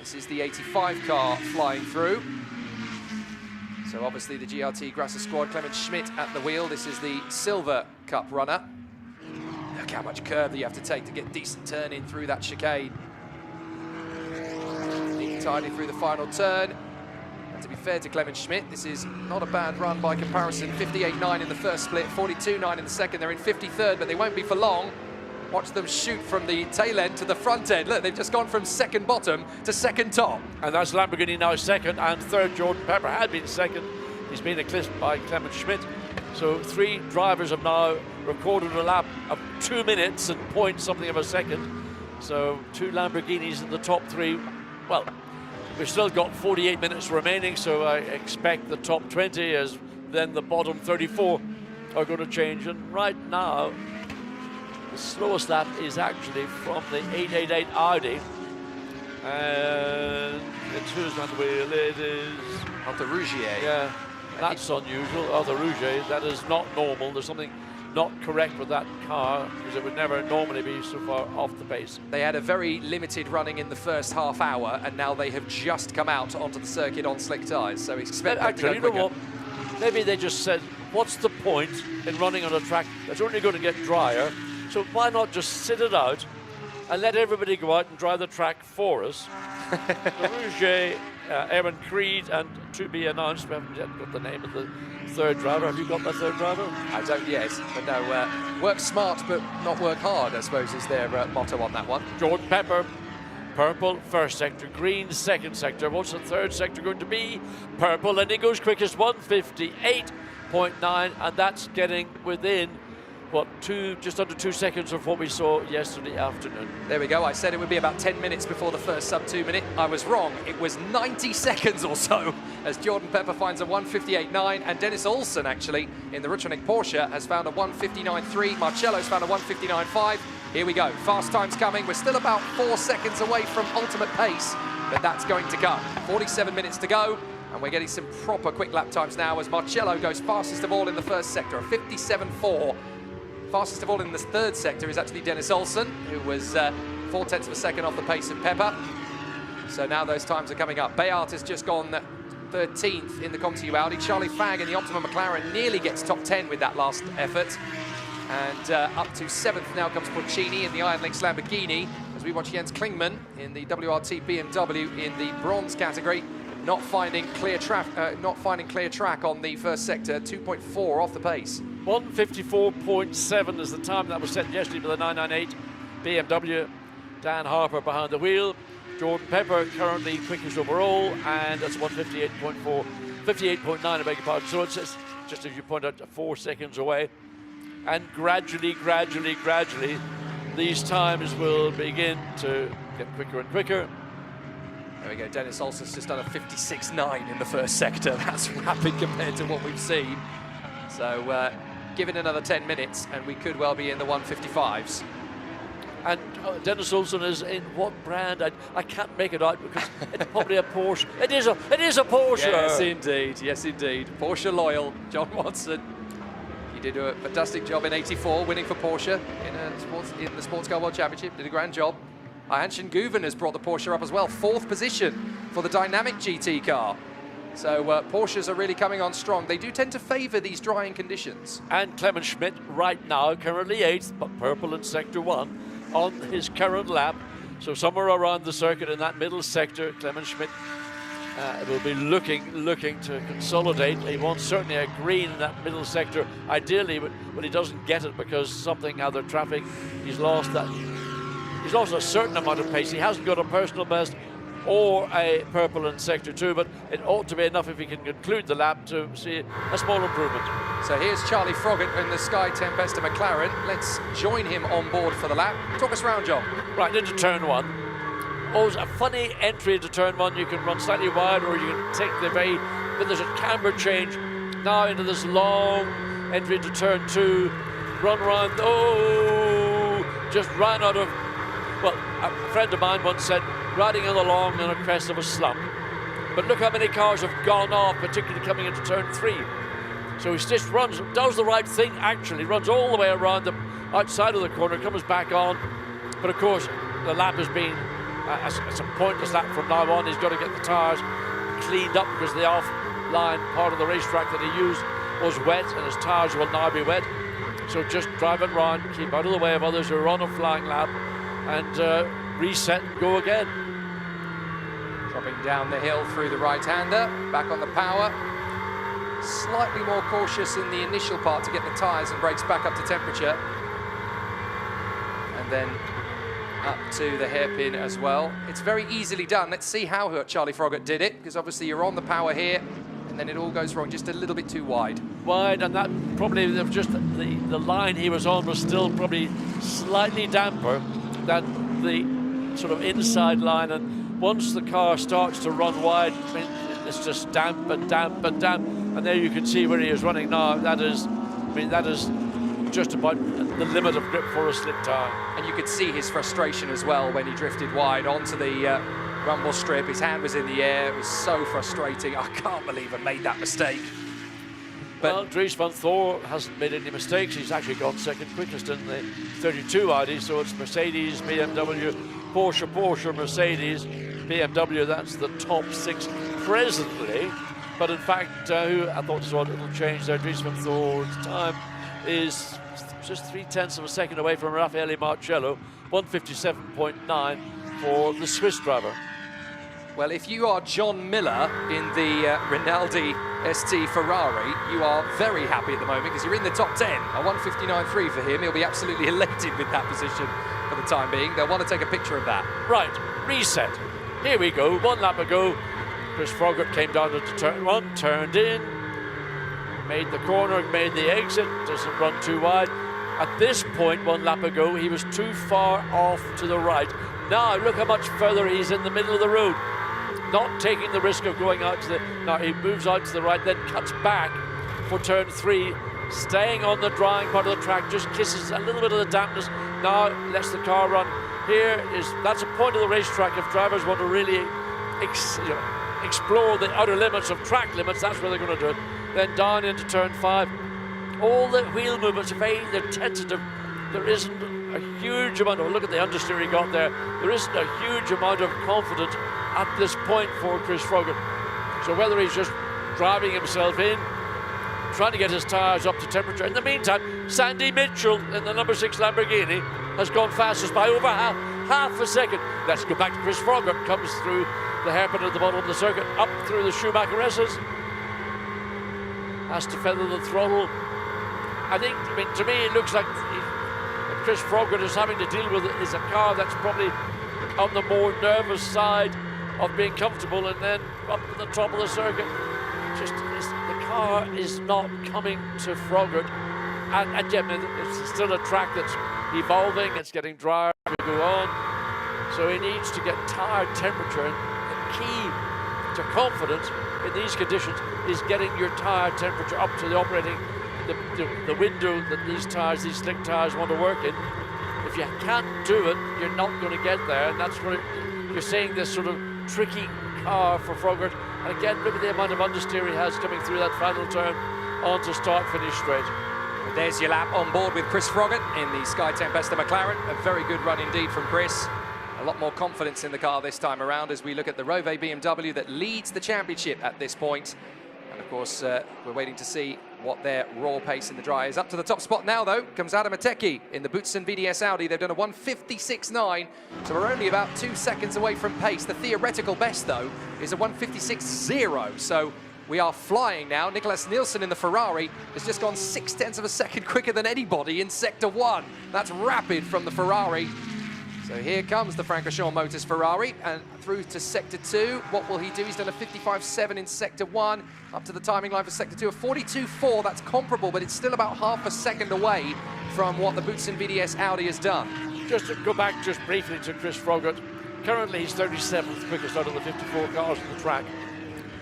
This is the 85 car flying through. So obviously the GRT Grasser squad, Clement Schmidt at the wheel. This is the Silver Cup runner. Look how much curve that you have to take to get decent turn in through that chicane. Neat tidy through the final turn. And to be fair to Clement Schmidt, this is not a bad run by comparison. 58.9 in the first split, 42.9 in the second. They're in 53rd, but they won't be for long. Watch them shoot from the tail end to the front end. Look, they've just gone from second bottom to second top. And that's Lamborghini now second, and third Jordan Pepper had been second. He's been eclipsed by Clement Schmidt. So 3 drivers have now recorded a lap of 2 minutes and point something of a second. So 2 Lamborghinis in the top 3. Well, we've still got 48 minutes remaining, so I expect the top 20 as then the bottom 34 are going to change. And right now, the slowest lap is actually from the 888 Audi. And it's who's on the wheel? It is Arthur Rougier. Yeah, that's unusual. Arthur Rougier, that is not normal. There's something not correct with that car, because it would never normally be so far off the pace. They had a very limited running in the first half hour, and now they have just come out onto the circuit on slick tyres. So expect that to go Actually, you know quicker. what? Maybe they just said, what's the point in running on a track that's only going to get drier? So why not just sit it out and let everybody go out and dry the track for us? Rougier, Aaron Creed, and to be announced, we haven't yet got the name of the third driver. Have you got that third driver? I don't yet, but no, work smart but not work hard, I suppose, is their motto on that one. Jordan Pepper, purple first sector, green second sector. What's the third sector going to be? Purple, and he goes quickest, 158.9, and that's getting within, what, just under 2 seconds of what we saw yesterday afternoon. There we go. I said it would be about 10 minutes before the first sub 2 minute. I was wrong. It was 90 seconds or so as Jordan Pepper finds a 158.9, and Dennis Olsen, actually, in the Rutronic Porsche, has found a 159.3. Marcello's found a 159.5. Here we go. Fast times coming. We're still about 4 seconds away from ultimate pace, but that's going to come. 47 minutes to go, and we're getting some proper quick lap times now as Marcello goes fastest of all in the first sector, a 57.4. Fastest of all in the third sector is actually Dennis Olsen, who was 0.4 of a second off the pace of Pepper. So now those times are coming up. Bayard has just gone 13th in the ComTU Audi. Charlie Fagg in the Optima McLaren nearly gets top 10 with that last effort. And up to 7th now comes Porcini in the Iron Lynx Lamborghini, as we watch Jens Klingman in the WRT BMW in the bronze category, not finding clear track on the first sector, 2.4 off the pace. 154.7 is the time that was set yesterday for the 998 BMW. Dan Harper behind the wheel. Jordan Pepper currently quickest overall, and that's 158.4, 58.9, I beg your pardon. So it's just as you point out, 4 seconds away. And gradually, these times will begin to get quicker and quicker. There we go, Dennis Olsen's just done a 56.9 in the first sector. That's rapid compared to what we've seen. So give it another 10 minutes and we could well be in the 155s. And Dennis Olsen is in what brand? I can't make it out because it's probably a Porsche. It is a Porsche. Yes, indeed. Yes, indeed. Porsche loyal, John Watson. He did a fantastic job in '84, winning for Porsche in the Sports Car World Championship. Did a grand job. Hanshin Guven has brought the Porsche up as well. 4th position for the dynamic GT car. So Porsches are really coming on strong. They do tend to favour these drying conditions. And Clement Schmidt right now currently 8th, but purple in sector 1 on his current lap. So somewhere around the circuit in that middle sector, Clement Schmidt will be looking to consolidate. He wants certainly a green in that middle sector, ideally, but he doesn't get it because something, other traffic, he's lost a certain amount of pace. He hasn't got a personal best or a purple in sector 2, but it ought to be enough if he can conclude the lap to see a small improvement. So here's Charlie Froggatt in the Sky Tempesta McLaren. Let's join him on board for the lap. Talk us round, John. Right, into turn 1. Always a funny entry into turn 1. You can run slightly wide, or you can take but there's a camber change now into this long entry into turn 2. Run round, just ran out of, well, a friend of mine once said, riding along on a crest of a slump. But look how many cars have gone off, particularly coming into turn 3. So he just runs, does the right thing actually, runs all the way around the outside of the corner, comes back on. But of course, the lap has been It's a pointless lap from now on. He's got to get the tyres cleaned up because the off-line part of the racetrack that he used was wet, and his tyres will now be wet. So just drive it round, keep out of the way of others who are on a flying lap, and reset and go again. Dropping down the hill through the right-hander, back on the power. Slightly more cautious in the initial part to get the tyres and brakes back up to temperature. And then up to the hairpin as well. It's very easily done. Let's see how Charlie Froggatt did it, because obviously you're on the power here, and then it all goes wrong, just a little bit too wide. Wide, and that probably just the line he was on was still probably slightly damper than the sort of inside line, and once the car starts to run wide, I mean, it's just damp and damp and damp, and there you can see where he is running now. That is, I mean, that is just about the limit of grip for a slick tyre. And you could see his frustration as well when he drifted wide onto the rumble strip. His hand was in the air. It was so frustrating. I can't believe I made that mistake. But well, Dries van Thor hasn't made any mistakes. He's actually gone second quickest in the 32 Audi, so it's Mercedes, BMW, Porsche, Mercedes, BMW. That's the top 6 presently. But in fact, who I thought was a little change there, Dries van Thor's time is just 0.3 of a second away from Raffaele Marcello, 157.9 for the Swiss driver. Well, if you are John Miller in the Rinaldi ST Ferrari, you are very happy at the moment because you're in the top 10. A 159.3 for him. He'll be absolutely elated with that position for the time being. They'll want to take a picture of that. Right, reset. Here we go, 1 lap ago. Chris Froggatt came down into turn 1, turned in, made the corner, made the exit, doesn't run too wide. At this point, 1 lap ago, he was too far off to the right. Now, look how much further he's in the middle of the road. Not taking the risk of going out to the... Now, he moves out to the right, then cuts back for turn 3, staying on the drying part of the track, just kisses a little bit of the dampness. Now, lets the car run. That's a point of the racetrack. If drivers want to really explore the outer limits of track limits, that's where they're going to do it. Then down into turn 5. All the wheel movements are they're tentative. There isn't a huge amount of, look at the understeer he got there. There isn't a huge amount of confidence at this point for Chris Froggatt. So whether he's just driving himself in, trying to get his tyres up to temperature. In the meantime, Sandy Mitchell in the number 6 Lamborghini has gone fastest by over half a second. Let's go back to Chris Froggatt, comes through the hairpin at the bottom of the circuit, up through the Schumacheresses. Has to feather the throttle. I mean, to me, it looks like Chris Froggatt is having to deal with is a car that's probably on the more nervous side of being comfortable, and then up at the top of the circuit, the car is not coming to Froggatt. And yet, it's still a track that's evolving, it's getting drier as we go on. So he needs to get tyre temperature, and the key to confidence in these conditions is getting your tyre temperature up to the operating, the window that these slick tyres want to work in. If you can't do it, you're not going to get there, and that's where you're seeing this sort of tricky car for Froggatt. And again, look at the amount of understeer he has coming through that final turn onto start, finish straight. There's your lap on board with Chris Froggatt in the Sky Tempesta McLaren. A very good run indeed from Chris. A lot more confidence in the car this time around as we look at the Rove BMW that leads the championship at this point. And of course, we're waiting to see what their raw pace in the dry is. Up to the top spot now, though, comes Fanatec in the Boutsen VDS Audi. They've done a 156.9, so we're only about 2 seconds away from pace. The theoretical best, though, is a 156.0, so we are flying now. Nicholas Nielsen in the Ferrari has just gone 0.6 of a second quicker than anybody in Sector 1. That's rapid from the Ferrari. So here comes the Francorchamps Motors Ferrari, and through to Sector 2. What will he do? He's done a 55.7 in Sector 1, up to the timing line for Sector 2, a 42.4. That's comparable, but it's still about half a second away from what the Boutsen VDS Audi has done. Just to go back just briefly to Chris Froggatt. Currently, he's 37th quickest out of the 54 cars on the track.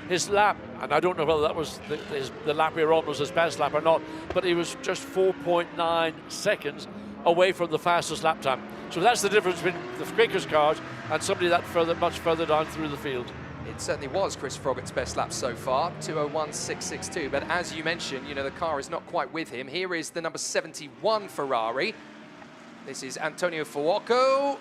His lap, and I don't know whether that was the lap we were on was his best lap or not, but he was just 4.9 seconds away from the fastest lap time. So that's the difference between the quickest cars and somebody much further down through the field. It certainly was Chris Froggatt's best lap so far, 2:01.662. But as you mentioned, the car is not quite with him. Here is the number 71 Ferrari. This is Antonio Fuoco.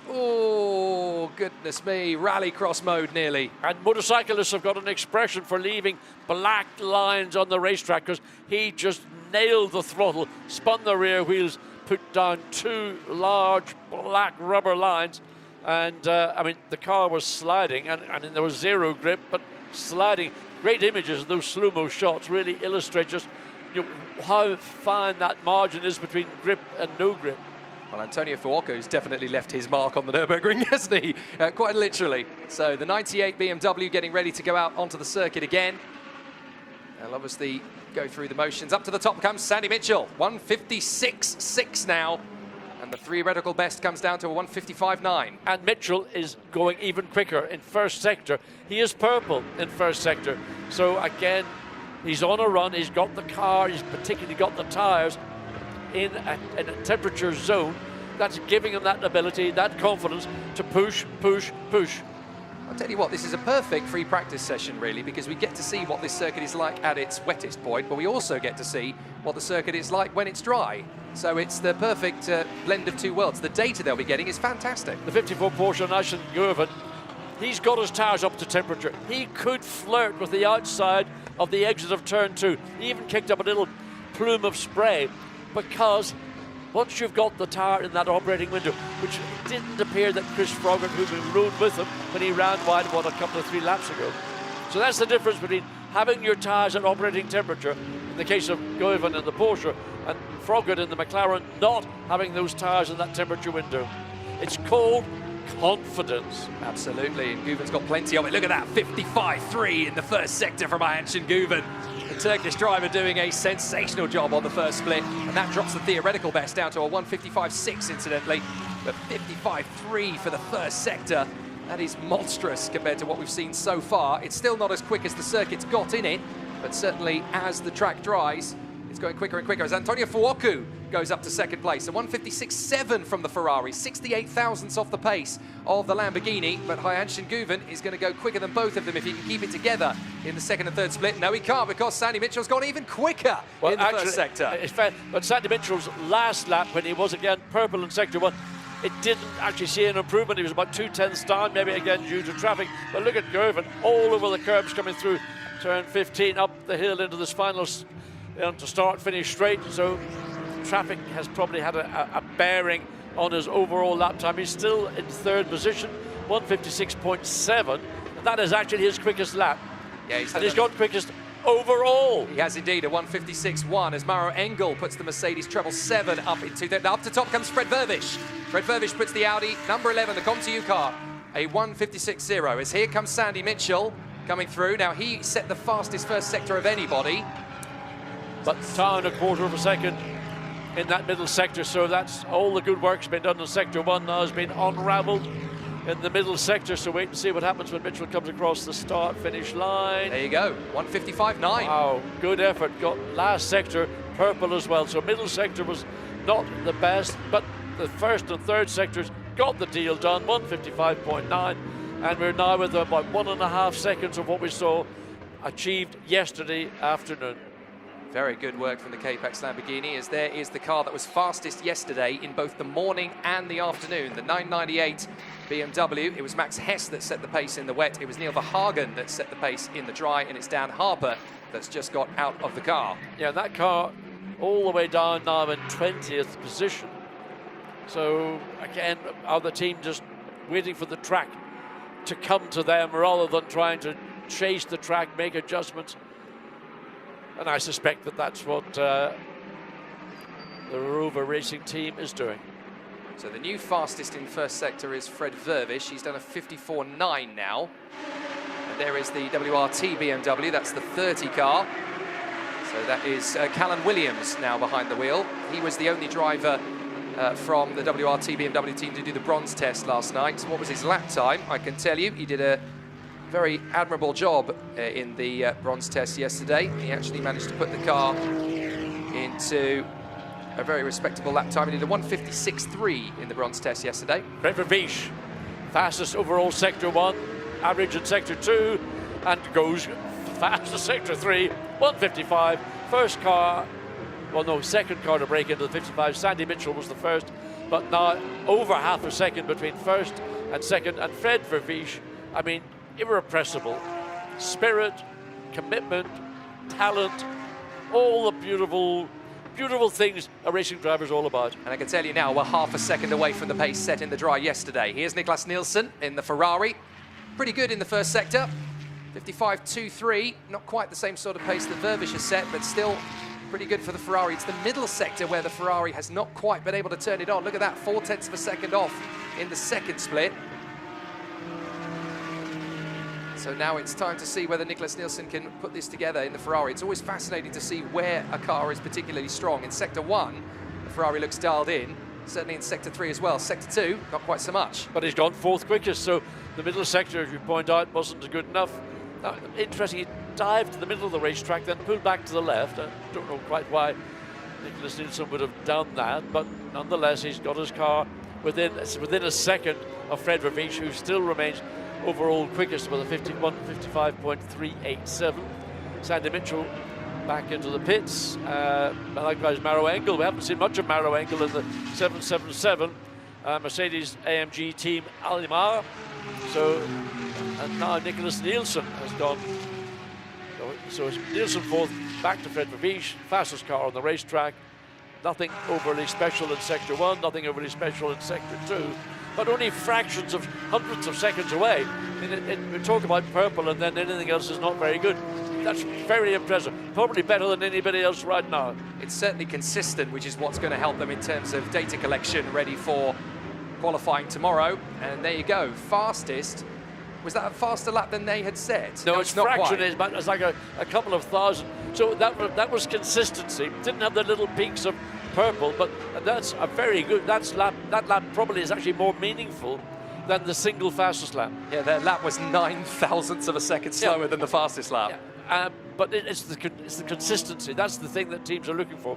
Oh, goodness me, rallycross mode nearly. And motorcyclists have got an expression for leaving black lines on the racetrack because he just nailed the throttle, spun the rear wheels, put down 2 large black rubber lines. And, I mean, the car was sliding, and there was 0 grip, but sliding. Great images of those slow-mo shots really illustrate just how fine that margin is between grip and no grip. Well, Antonio Fuoco's definitely left his mark on the Nürburgring, hasn't he? Quite literally. So the 98 BMW getting ready to go out onto the circuit again. They'll obviously go through the motions. Up to the top comes Sandy Mitchell, 156.6 now. And the theoretical best comes down to a 155.9. And Mitchell is going even quicker in first sector. He is purple in first sector. So again, he's on a run. He's got the car. He's particularly got the tyres in a temperature zone that's giving him that ability, that confidence to push, push, push. I'll tell you what, this is a perfect free practice session, really, because we get to see what this circuit is like at its wettest point, but we also get to see what the circuit is like when it's dry. So it's the perfect blend of 2 worlds. The data they'll be getting is fantastic. The 54 Porsche Naschen Goerven, he's got his tyres up to temperature. He could flirt with the outside of the exit of turn 2. He even kicked up a little plume of spray because once you've got the tyre in that operating window, which didn't appear that Chris Froggatt, who rode with him when he ran wide a couple of 3 laps ago. So that's the difference between having your tyres at operating temperature, in the case of Goerven and the Porsche, and Froggatt in the McLaren not having those tyres in that temperature window. It's called confidence. Absolutely, and Guven's got plenty of it. Look at that, 55.3 in the first sector from Ayhancan Guven. The Turkish driver doing a sensational job on the first split, and that drops the theoretical best down to a 155.6 incidentally, but 55.3 for the first sector. That is monstrous compared to what we've seen so far. It's still not as quick as the circuit's got in it, but certainly as the track dries, it's going quicker and quicker as Antonio Fuoco goes up to second place. A 156.7 from the Ferrari, 68 thousandths off the pace of the Lamborghini, but Ayhancan Guven is going to go quicker than both of them if he can keep it together in the second and third split. No, he can't, because Sandy Mitchell's gone even quicker in the first sector. It's fair, but Sandy Mitchell's last lap, when he was again purple in sector 1, it didn't actually see an improvement. He was about 2/10 down, maybe again due to traffic. But look at Goerven, all over the curbs coming through turn 15, up the hill into this final, to start, finish straight. So traffic has probably had a bearing on his overall lap time. He's still in third position, 156.7, and that is actually his quickest lap. Yeah, he's got quickest overall. He has indeed, a 156.1 as Mauro Engel puts the Mercedes treble 7 up into third. Now up to top comes Fred Vervisch. Fred Vervisch puts the Audi number 11, the ComTU car, a 156.0. As here comes Sandy Mitchell coming through. Now he set the fastest first sector of anybody, but down a quarter of a second in that middle sector, so that's all the good work's been done in sector 1 now has been unravelled in the middle sector. So wait and see what happens when Mitchell comes across the start finish line. There you go, 155.9. Wow, good effort. Got last sector purple as well, so middle sector was not the best, but the first and third sectors got the deal done, 155.9, and we're now with about 1.5 seconds of what we saw achieved yesterday afternoon. Very good work from the K-Pax Lamborghini, as there is the car that was fastest yesterday in both the morning and the afternoon, the 998 BMW. It was Max Hess that set the pace in the wet. It was Neil Verhagen that set the pace in the dry, and it's Dan Harper that's just got out of the car. Yeah, that car all the way down now in 20th position. So again, the team just waiting for the track to come to them rather than trying to chase the track, make adjustments. And I suspect that that's what the Rover Racing team is doing. So the new fastest in first sector is Fred Vervisch. He's done a 54.9 now. And there is the WRT BMW, that's the 30 car. So that is Callan Williams now behind the wheel. He was the only driver from the WRT BMW team to do the bronze test last night. What was his lap time? I can tell you, he did a very admirable job in the bronze test yesterday. He actually managed to put the car into a very respectable lap time. He did a 156.3 in the bronze test yesterday. Fred Vervisch, fastest overall sector 1, average in sector 2, and goes fastest sector 3, 155. First car, well no, second car to break into the 55. Sandy Mitchell was the first. but now over half a second between first and second. And Fred Verviche, I mean, irrepressible. Spirit, commitment, talent, all the beautiful things a racing driver is all about. And I can tell you now, we're half a second away from the pace set in the dry yesterday. Here's Niklas Nielsen in the Ferrari. Pretty good in the first sector. 55.23, not quite the same sort of pace that Verviche has set, but still pretty good for the Ferrari. It's the middle sector where the Ferrari has not quite been able to turn it on. Look at that, 0.4 of a second off in the second split. So now it's time to see whether Niklas Nielsen can put this together in the Ferrari. It's always fascinating to see where a car is particularly strong. In Sector 1, the Ferrari looks dialed in. Certainly in Sector 3 as well. Sector 2, not quite so much. But he's gone fourth quickest, so the middle sector, as you point out, wasn't good enough. Now, interesting, he dived to the middle of the racetrack, then pulled back to the left. I don't know quite why Niklas Nielsen would have done that, but nonetheless, he's got his car within a second of Fred Verviche, who still remains overall quickest with a 55.387. Sandy Mitchell back into the pits. Likewise, Maro Engel. We haven't seen much of Maro Engel in the 777. Mercedes AMG team Allimar. So, and now Niklas Nielsen has gone. So it's Nielsen fourth, back to Fred Verviche, fastest car on the racetrack. Nothing overly special in Sector 1, nothing overly special in Sector 2. But only fractions of hundreds of seconds away. I mean, we talk about purple and then anything else is not very good. That's very impressive. Probably better than anybody else right now. It's certainly consistent, which is what's going to help them in terms of data collection ready for qualifying tomorrow. And there you go, fastest. Was that a faster lap than they had said? No, it's not fraction quite. Is, but it's like a couple of thousand. So that was consistency. Didn't have the little peaks of purple, but that's a very good. That lap probably is actually more meaningful than the single fastest lap. Yeah, their lap was 9,000ths of a second slower than the fastest lap. Yeah. But it's the consistency. That's the thing that teams are looking for.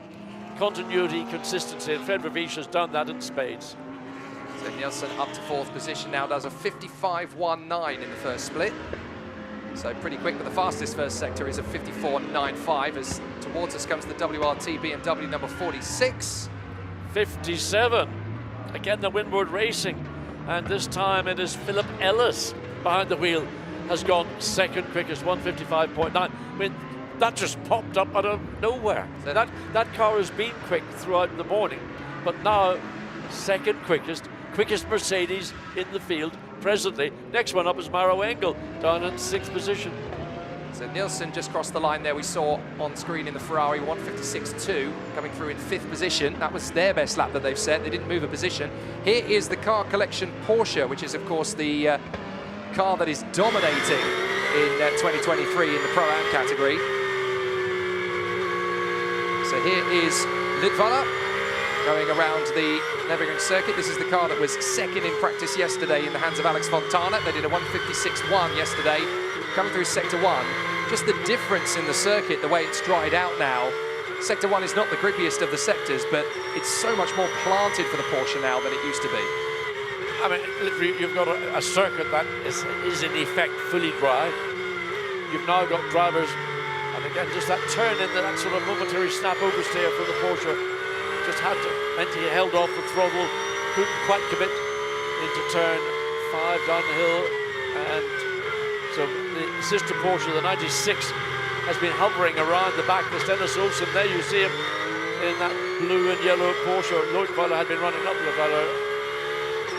Continuity, consistency, and Fred Verviche has done that in spades. So Nielsen up to fourth position now, does a 55.19 in the first split. So pretty quick, but the fastest first sector is a 54.95 as towards us comes the WRT BMW number 46. 57. Again, the Windward Racing. And this time it is Philip Ellis behind the wheel, has gone second quickest, 155.9. I mean, that just popped up out of nowhere. So that car has been quick throughout the morning, but now second quickest Mercedes in the field presently. Next one up is Maro Engel, down in sixth position. So Nielsen just crossed the line there. We saw on screen in the Ferrari 156.2 coming through in fifth position. That was their best lap that they've set. They didn't move a position. Here is the car collection Porsche, which is of course the car that is dominating in 2023 in the Pro-Am category. So here is Ludwig going around the Nürburgring circuit. This is the car that was second in practice yesterday in the hands of Alex Fontana. They did a 156.1 yesterday, coming through Sector 1. Just the difference in the circuit, the way it's dried out now. Sector 1 is not the grippiest of the sectors, but it's so much more planted for the Porsche now than it used to be. I mean, literally, you've got a circuit that is in effect fully dry. You've now got drivers, and again, just that turn in, that sort of momentary snap oversteer for the Porsche. Just meant he held off the throttle, couldn't quite commit into turn 5 down the hill, and so the sister Porsche, the 96, has been hovering around the back. There's Dennis Olsen, there you see him in that blue and yellow Porsche. Leutwiler had been running up, Leutwiler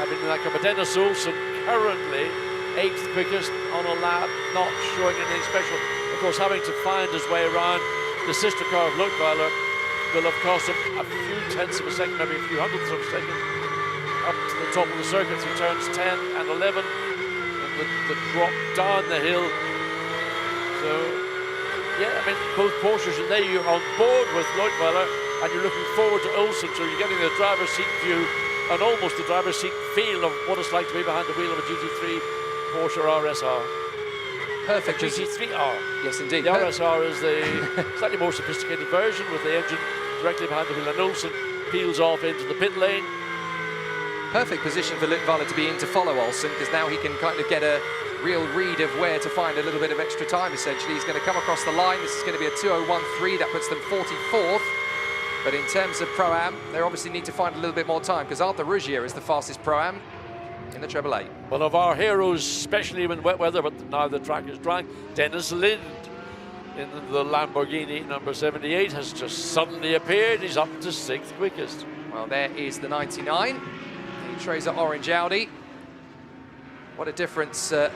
had been in that car, but Dennis Olsen currently 8th quickest on a lap, not showing anything special. Of course, having to find his way around the sister car of Leutwiler will have cost him a few tenths of a second, maybe a few hundredths of a second, up to the top of the circuit through turns 10 and 11, and the drop down the hill. So, yeah, I mean, both Porsches, and there you're on board with Leutwiler, and you're looking forward to Olsen, so you're getting the driver's seat view and almost the driver's seat feel of what it's like to be behind the wheel of a GT3 Porsche RSR. Perfect. GT3R. Yes, indeed. The RSR is the slightly more sophisticated version with the engine directly behind the wheel, and Olsen peels off into the pit lane. Perfect position for Leutwiler to be in to follow Olsen, because now he can kind of get a real read of where to find a little bit of extra time, essentially. He's going to come across the line. This is going to be a 2:01.3. That puts them 44th. But in terms of Pro-Am, they obviously need to find a little bit more time because Arthur Rougier is the fastest Pro-Am in the Treble 8. One of our heroes, especially in wet weather, but now the track is drying, Dennis Lind in the Lamborghini number 78 has just suddenly appeared. He's up to 6th quickest. Well, there is the 99, the Tracer Orange Audi. What a difference a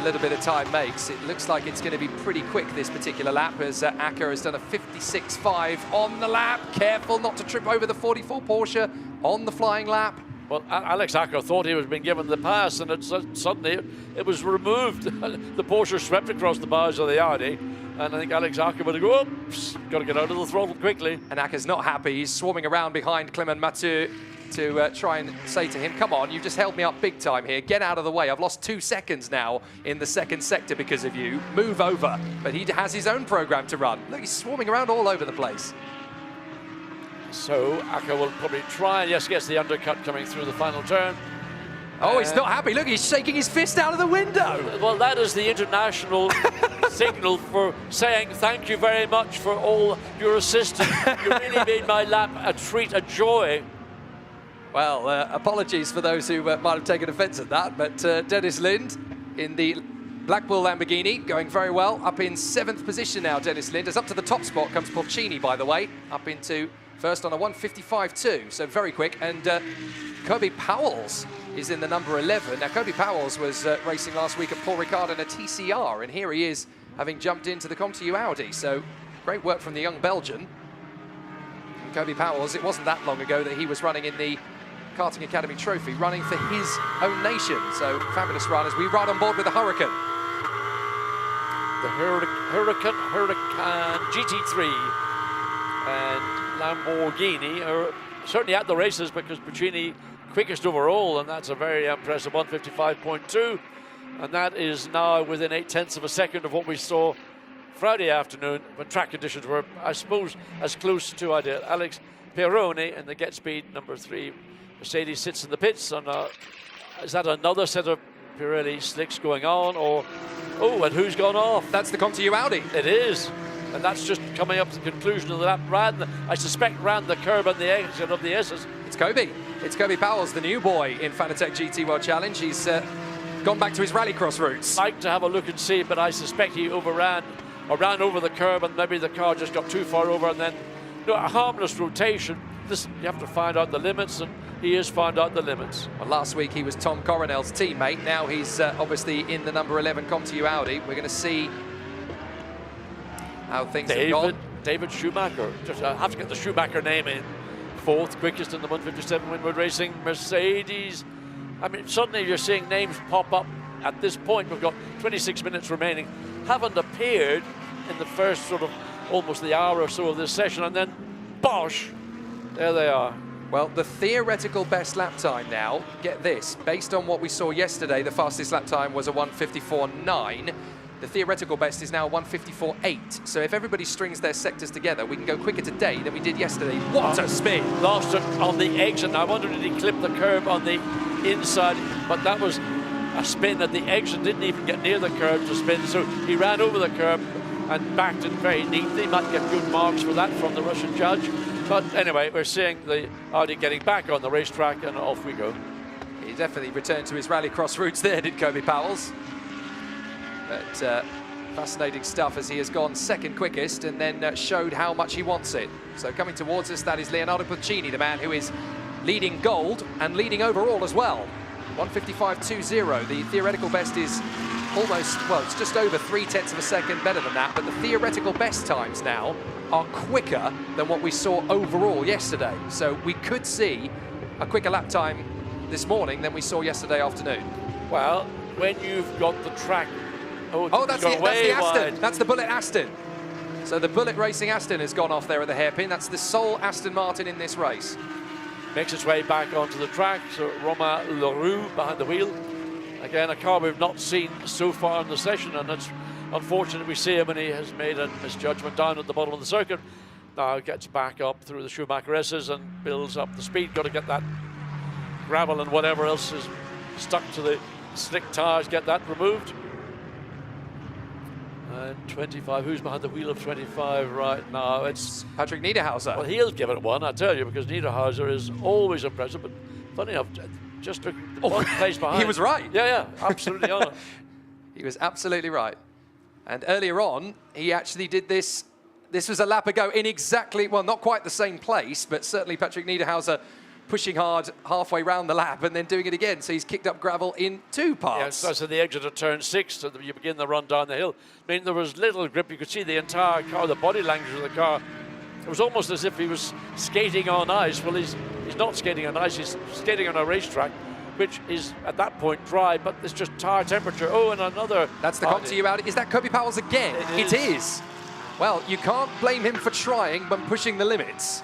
little bit of time makes. It looks like it's going to be pretty quick this particular lap as Acker has done a 56.5 on the lap. Careful not to trip over the 44 Porsche on the flying lap. Well, Alex Acker thought he was being given the pass, and suddenly it was removed. The Porsche swept across the bars of the Audi, and I think Alex Acker would go, oops, got to get out of the throttle quickly. And Acker's not happy. He's swarming around behind Clement Mathieu to try and say to him, come on, you've just held me up big time here. Get out of the way. I've lost 2 seconds now in the second sector because of you. Move over. But he has his own program to run. Look, he's swarming around all over the place. So Acker will probably try and, yes, gets the undercut coming through the final turn. Oh, he's not happy. Look, he's shaking his fist out of the window. Well, that is the international signal for saying thank you very much for all your assistance. You really made my lap a treat, a joy. Well, apologies for those who might have taken offence at that, but Dennis Lind in the Blackpool Lamborghini going very well. Up in 7th position now, Dennis Lind. As up to the top spot comes Porcini, by the way, up into first on a 1:55.2, so very quick. And Kobe Powells is in the number 11. Now, Kobe Powells was racing last week at Paul Ricard in a TCR, and here he is having jumped into the ComTU Audi. So great work from the young Belgian. And Kobe Powells, it wasn't that long ago that he was running in the Karting Academy Trophy, running for his own nation. So fabulous run as we ride on board with the Huracan. The Huracan GT3 and Lamborghini are certainly at the races because Puccini quickest overall, and that's a very impressive 1:55.2, and that is now within 0.8 of a second of what we saw Friday afternoon when track conditions were, I suppose, as close to ideal. Alex Pieroni in the Get Speed number 3 Mercedes sits in the pits, and is that another set of Pirelli slicks going on, or and who's gone off? That's the ComTU Audi. It is. And that's just coming up to the conclusion of the lap. I suspect ran the curb and the exit of the S's. It's Kobe. It's Kobe Powells, the new boy in Fanatec GT World Challenge. He's gone back to his rallycross roots. I'd like to have a look and see, but I suspect he overran or ran over the curb, and maybe the car just got too far over, and then a harmless rotation. Listen, you have to find out the limits, and he has found out the limits. Well, last week he was Tom Coronel's teammate. Now he's obviously in the number 11 ComTU Audi. We're going to see how things have gone. David Schumacher. I have to get the Schumacher name in. 4th quickest in the 157 Winward Racing Mercedes. I mean, suddenly you're seeing names pop up at this point. We've got 26 minutes remaining. Haven't appeared in the first sort of almost the hour or so of this session, and then bosh, there they are. Well, the theoretical best lap time now, get this, based on what we saw yesterday, the fastest lap time was a 1:54.9. The theoretical best is now 1:54.8. So if everybody strings their sectors together, we can go quicker today than we did yesterday. What a spin! Lost it on the exit. I wondered, did he clip the curb on the inside? But that was a spin at the exit. Didn't even get near the curb to spin. So he ran over the curb and backed it very neatly. Might get good marks for that from the Russian judge. But anyway, we're seeing the Audi getting back on the racetrack, and off we go. He definitely returned to his rallycross roots there, did Kobe Powells. But fascinating stuff as he has gone 2nd quickest and then showed how much he wants it. So coming towards us, that is Leonardo Puccini, the man who is leading gold and leading overall as well. 1:55.20. The theoretical best is almost, well, it's just over 0.3 of a second better than that, but the theoretical best times now are quicker than what we saw overall yesterday. So we could see a quicker lap time this morning than we saw yesterday afternoon. Well, when you've got the track... that's the Aston. That's the Bullet Aston. So the Bullet Racing Aston has gone off there at the hairpin. That's the sole Aston Martin in this race. Makes its way back onto the track. So Romain Leroux behind the wheel. Again, a car we've not seen so far in the session, and it's unfortunate we see him when he has made a misjudgment down at the bottom of the circuit. Now gets back up through the Schumacher S's and builds up the speed. Got to get that gravel and whatever else is stuck to the slick tires, get that removed. And 25, who's behind the wheel of 25 right now? It's Patrick Niederhauser. Well, he'll give it one, I tell you, because Niederhauser is always impressive. But funny enough, just took one place behind. He was right. Yeah, absolutely on it. He was absolutely right. And earlier on, he actually did this. This was a lap ago in exactly, well, not quite the same place, but certainly Patrick Niederhauser pushing hard halfway round the lap and then doing it again. So he's kicked up gravel in 2 parts. Yes, so the exit of turn 6, so you begin the run down the hill. I mean, there was little grip. You could see the entire car, the body language of the car. It was almost as if he was skating on ice. Well, he's not skating on ice, he's skating on a racetrack, which is at that point dry, but it's just tire temperature. Oh, and another. That's the comp to you out. Is that Kobe Powell's again? It is. Well, you can't blame him for trying when pushing the limits.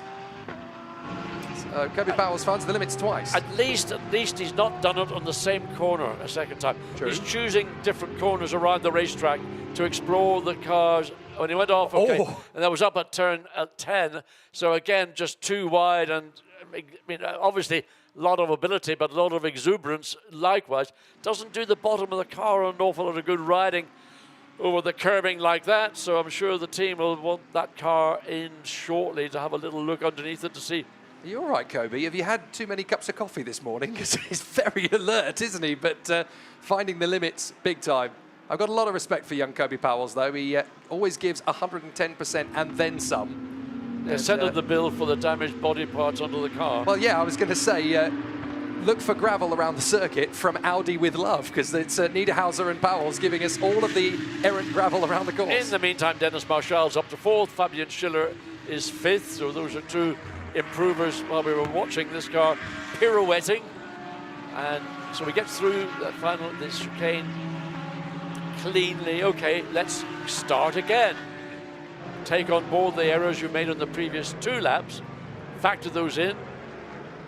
Kobe Powell's finds the limits twice. At least he's not done it on the same corner a second time. True. He's choosing different corners around the racetrack to explore the cars. When he went off, okay, and that was up at turn 10. So again, just too wide, and I mean, obviously a lot of ability, but a lot of exuberance. Likewise, doesn't do the bottom of the car an awful lot of good riding over the curbing like that. So I'm sure the team will want that car in shortly to have a little look underneath it to see. You're right, Kobe. Have you had too many cups of coffee this morning? Because he's very alert, isn't he? But finding the limits big time. I've got a lot of respect for young Kobe Powell's, though. He always gives 110% and then some. They sent him the bill for the damaged body parts under the car. Well, yeah, I was going to say, look for gravel around the circuit from Audi with love, because it's Niederhauser and Powell's giving us all of the errant gravel around the course. In the meantime, Dennis Marshall's up to 4th. Fabian Schiller is 5th. So those are 2 improvers while we were watching this car pirouetting. And so we get through the final, this chicane cleanly. Okay, let's start again. Take on board the errors you made on the previous 2 laps, factor those in,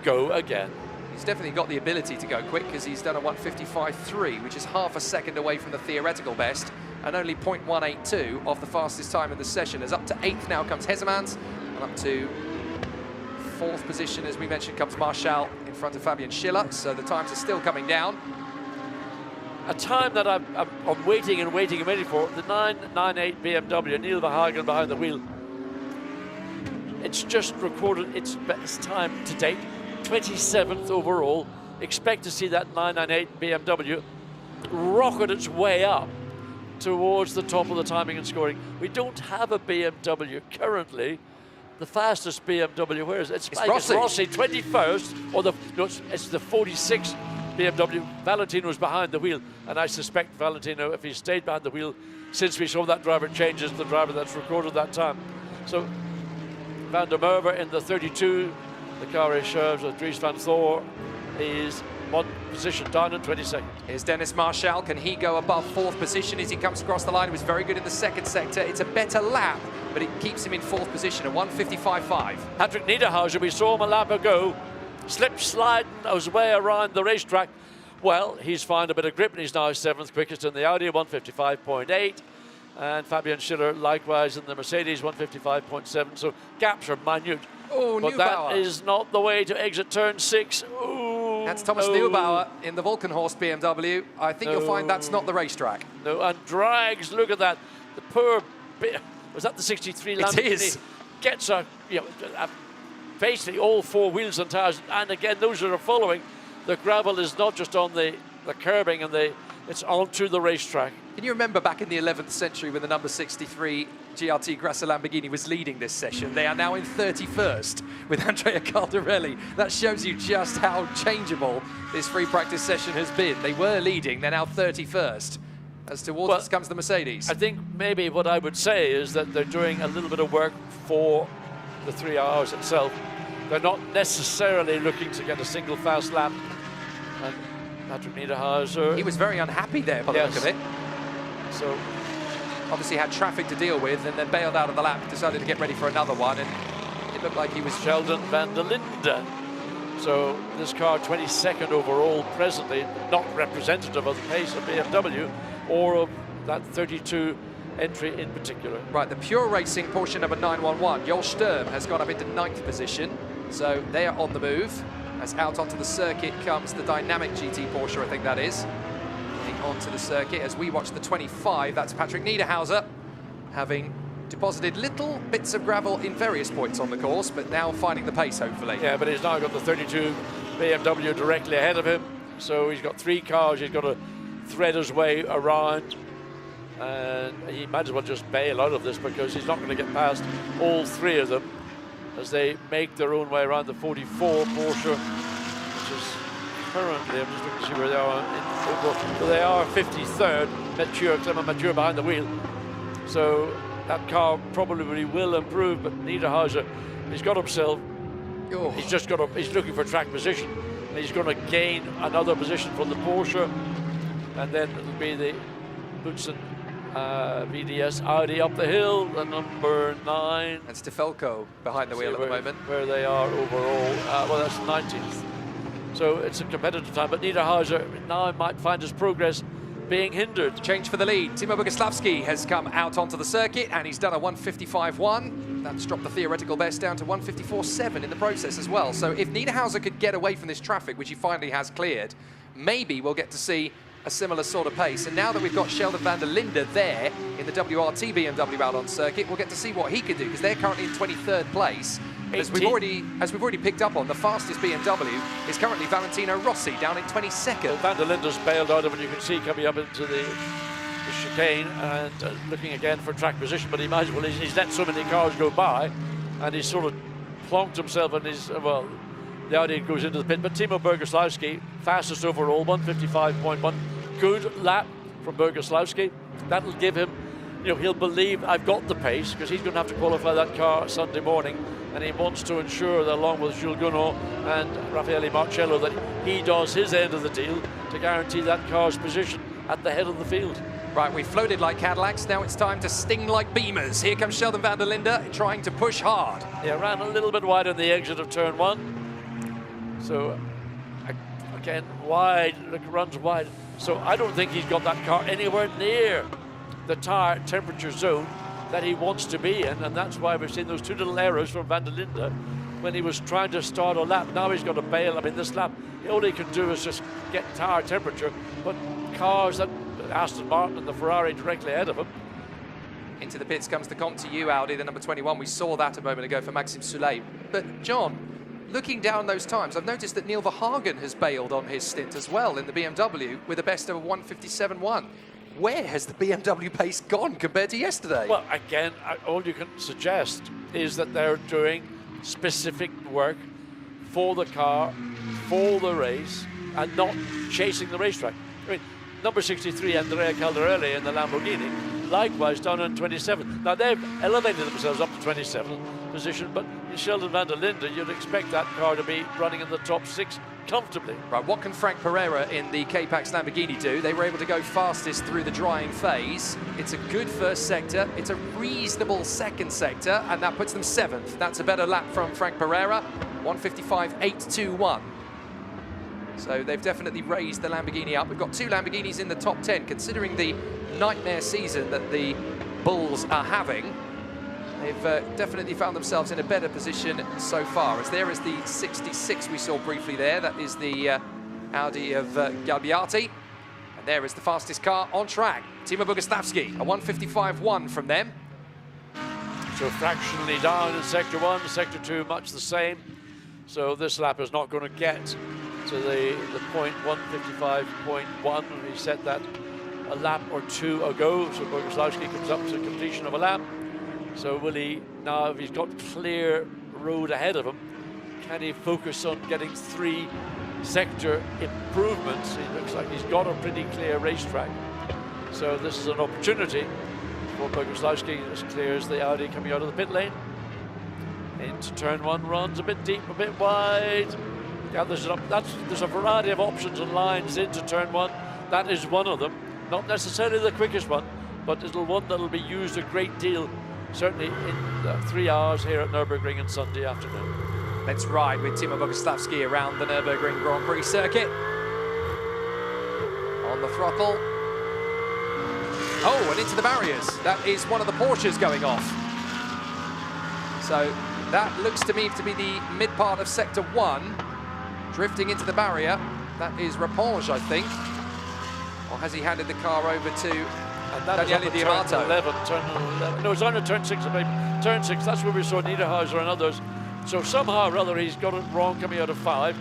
go again. He's definitely got the ability to go quick, because he's done a 1:55.3, which is half a second away from the theoretical best and only 0.182 off the fastest time in the session. As up to 8th now comes Hesemans, and up to 4th position, as we mentioned, comes Marshall in front of Fabian Schiller. So the times are still coming down. A time that I'm waiting and waiting and waiting for, the 998 BMW, Neil Verhagen behind the wheel. It's just recorded its best time to date, 27th overall. Expect to see that 998 BMW rocket its way up towards the top of the timing and scoring. We don't have a BMW currently. The fastest BMW, where is it? It's Rossi, 21st, or it's the 46th BMW. Valentino's behind the wheel, and I suspect Valentino, if he stayed behind the wheel, since we saw that driver change, is the driver that's recorded that time. So Van der Merwe in the 32, the car is Dries van Thor is 1 position down in 22nd. Here's Dennis Marshall. Can he go above 4th position as he comes across the line? He was very good in the second sector. It's a better lap, but it keeps him in 4th position at 1:55.5. Patrick Niederhauser, we saw him a lap ago, sliding his way around the racetrack. Well, he's found a bit of grip, and he's now 7th quickest in the Audi, 1:55.8. And Fabian Schiller, likewise in the Mercedes, 1:55.7. So gaps are minute. Oh, but Neubauer. That is not the way to exit turn 6. Ooh, That's Thomas Neubauer in the Volkenhorst BMW. I think you'll find that's not the racetrack. No, and drags, look at that. The poor bit, was that the 63 Lamborghini? It is. Gets basically all 4 wheels and tires, and again, those that are following, the gravel is not just on the curbing, and it's onto the racetrack. Can you remember back in the 11th century when the number 63 GRT Grassa Lamborghini was leading this session? They are now in 31st with Andrea Caldarelli. That shows you just how changeable this free practice session has been. They were leading, they're now 31st. As towards us comes the Mercedes. I think maybe what I would say is that they're doing a little bit of work for the 3 hours itself. They're not necessarily looking to get a single fast lap. And Patrick Niederhauser, he was very unhappy there by the look of it. So obviously had traffic to deal with, and then bailed out of the lap, decided to get ready for another one, and it looked like he was... Sheldon van der Linde. So this car 22nd overall presently, not representative of the pace of BMW or of that 32 entry in particular. Right, the pure racing Porsche number 911, Joel Sturm has gone up into 9th position, so they are on the move. As out onto the circuit comes the dynamic GT Porsche, I think that is. The onto the circuit as we watch the 25. That's Patrick Niederhauser, having deposited little bits of gravel in various points on the course, but now finding the pace, hopefully. Yeah, but he's now got the 32 BMW directly ahead of him. So he's got 3 cars. He's got to thread his way around. And he might as well just bail out of this because he's not going to get past all 3 of them as they make their own way around the 44 Porsche, which is currently, I'm just looking to see where they are. So they are 53rd, mature, Clement Mature behind the wheel. So that car probably will improve, but Niederhauser, he's got himself, he's looking for track position. And he's going to gain another position from the Porsche, and then it'll be the Lutsen VDS Audi up the hill, the number 9. And Stefelco behind the wheel at the moment. Where they are overall, well, that's 19th. So it's a competitive time, but Niederhauser now might find his progress being hindered. Change for the lead. Timo Boguslavski has come out onto the circuit and he's done a 1:55.1. That's dropped the theoretical best down to 1:54.7 in the process as well. So if Niederhauser could get away from this traffic, which he finally has cleared, maybe we'll get to see a similar sort of pace. And now that we've got Sheldon van der Linde there in the WRT BMW out on circuit, we'll get to see what he can do because they're currently in 23rd place. As we've already picked up on, the fastest BMW is currently Valentino Rossi down in 22nd. Well, van der Linde's bailed out of it. You can see coming up into the chicane and looking again for track position, but he might as well. He's let so many cars go by, and he's sort of plonked himself in his well. The Audi goes into the pit, but Timo Boguslavski, fastest overall, 1:55.1. Good lap from Boguslavski. That'll give him, he'll believe I've got the pace because he's going to have to qualify that car Sunday morning, and he wants to ensure that along with Jules Gounod and Raffaele Marcello that he does his end of the deal to guarantee that car's position at the head of the field. Right, we floated like Cadillacs, now it's time to sting like Beamers. Here comes Sheldon van der Linde trying to push hard. Yeah, ran a little bit wide on the exit of turn 1. So, again, wide, runs wide. So I don't think he's got that car anywhere near the tire temperature zone that he wants to be in, and that's why we've seen those 2 little errors from van der Linde when he was trying to start a lap. Now he's got to bail. I mean, this lap, all he can do is just get tire temperature, but cars that Aston Martin and the Ferrari directly ahead of him. Into the pits comes the Comte U Audi, the number 21. We saw that a moment ago for Maxime Soulet. But John, looking down those times, I've noticed that Neil Verhagen has bailed on his stint as well in the BMW with a best of a 1:57.1. Where has the BMW pace gone compared to yesterday? Well, again, all you can suggest is that they're doing specific work for the car, for the race, and not chasing the racetrack. I mean, number 63, Andrea Caldarelli in the Lamborghini, likewise down in 27th. Now, they've elevated themselves up to 27th position, but in Sheldon van der Linde, you'd expect that car to be running in the top 6 comfortably. Right, what can Frank Pereira in the K-Pax Lamborghini do? They were able to go fastest through the drying phase. It's a good first sector, it's a reasonable second sector, and that puts them 7th. That's a better lap from Frank Pereira, 1:55.821. So they've definitely raised the Lamborghini up. We've got 2 Lamborghinis in the top 10, considering the nightmare season that the Bulls are having. They've definitely found themselves in a better position so far, as there is the 66 we saw briefly there. That is the Audi of Galbiati. And there is the fastest car on track, Timo Boguslavski, a 1:55.1 from them. So fractionally down in Sector 1, Sector 2 much the same. So this lap is not going to get to the point 1:55.1. He set that a lap or 2 ago, so Boguslavski comes up to completion of a lap. So will he, now if he's got clear road ahead of him, can he focus on getting 3 sector improvements? It looks like he's got a pretty clear racetrack. So this is an opportunity for Boguslavski. This clears the Audi coming out of the pit lane. Into turn 1, runs a bit deep, a bit wide. Yeah, there's a variety of options and lines into turn 1. That is one of them. Not necessarily the quickest one, but it'll one that'll be used a great deal, certainly in 3 hours here at Nürburgring on Sunday afternoon. Let's ride with Timo Boguslavski around the Nürburgring Grand Prix circuit. On the throttle. Oh, and into the barriers. That is one of the Porsches going off. So that looks to me to be the mid part of Sector 1. Drifting into the barrier. That is Raponge, I think. Or has he handed the car over to And that Daniele is Di on Amato? turn 11. No, it's on turn 6, maybe. Turn 6, that's where we saw Niederhauser and others. So somehow or other he's got it wrong coming out of 5.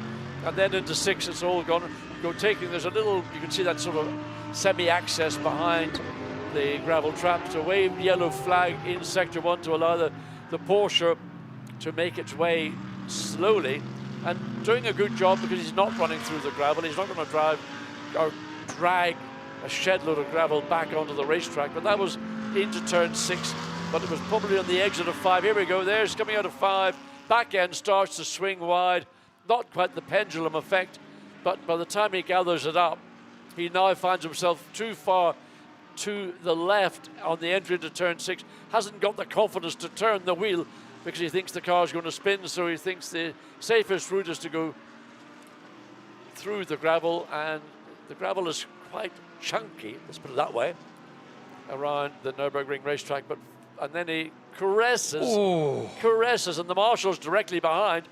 And then into 6, it's all gone taking. There's a little, you can see that sort of semi-access behind the gravel trap. So wave yellow flag in sector 1 to allow the Porsche to make its way slowly and doing a good job, because he's not running through the gravel. He's not going to drive or drag a shed load of gravel back onto the racetrack. But that was into turn 6, but it was probably on the exit of 5. Here we go, there's coming out of 5. Back end starts to swing wide. Not quite the pendulum effect, but by the time he gathers it up, he now finds himself too far to the left on the entry to turn 6. Hasn't got the confidence to turn the wheel because he thinks the car's going to spin, so he thinks the safest route is to go through the gravel, and the gravel is quite chunky, let's put it that way, around the Nürburgring racetrack. And then he caresses, and the marshals directly behind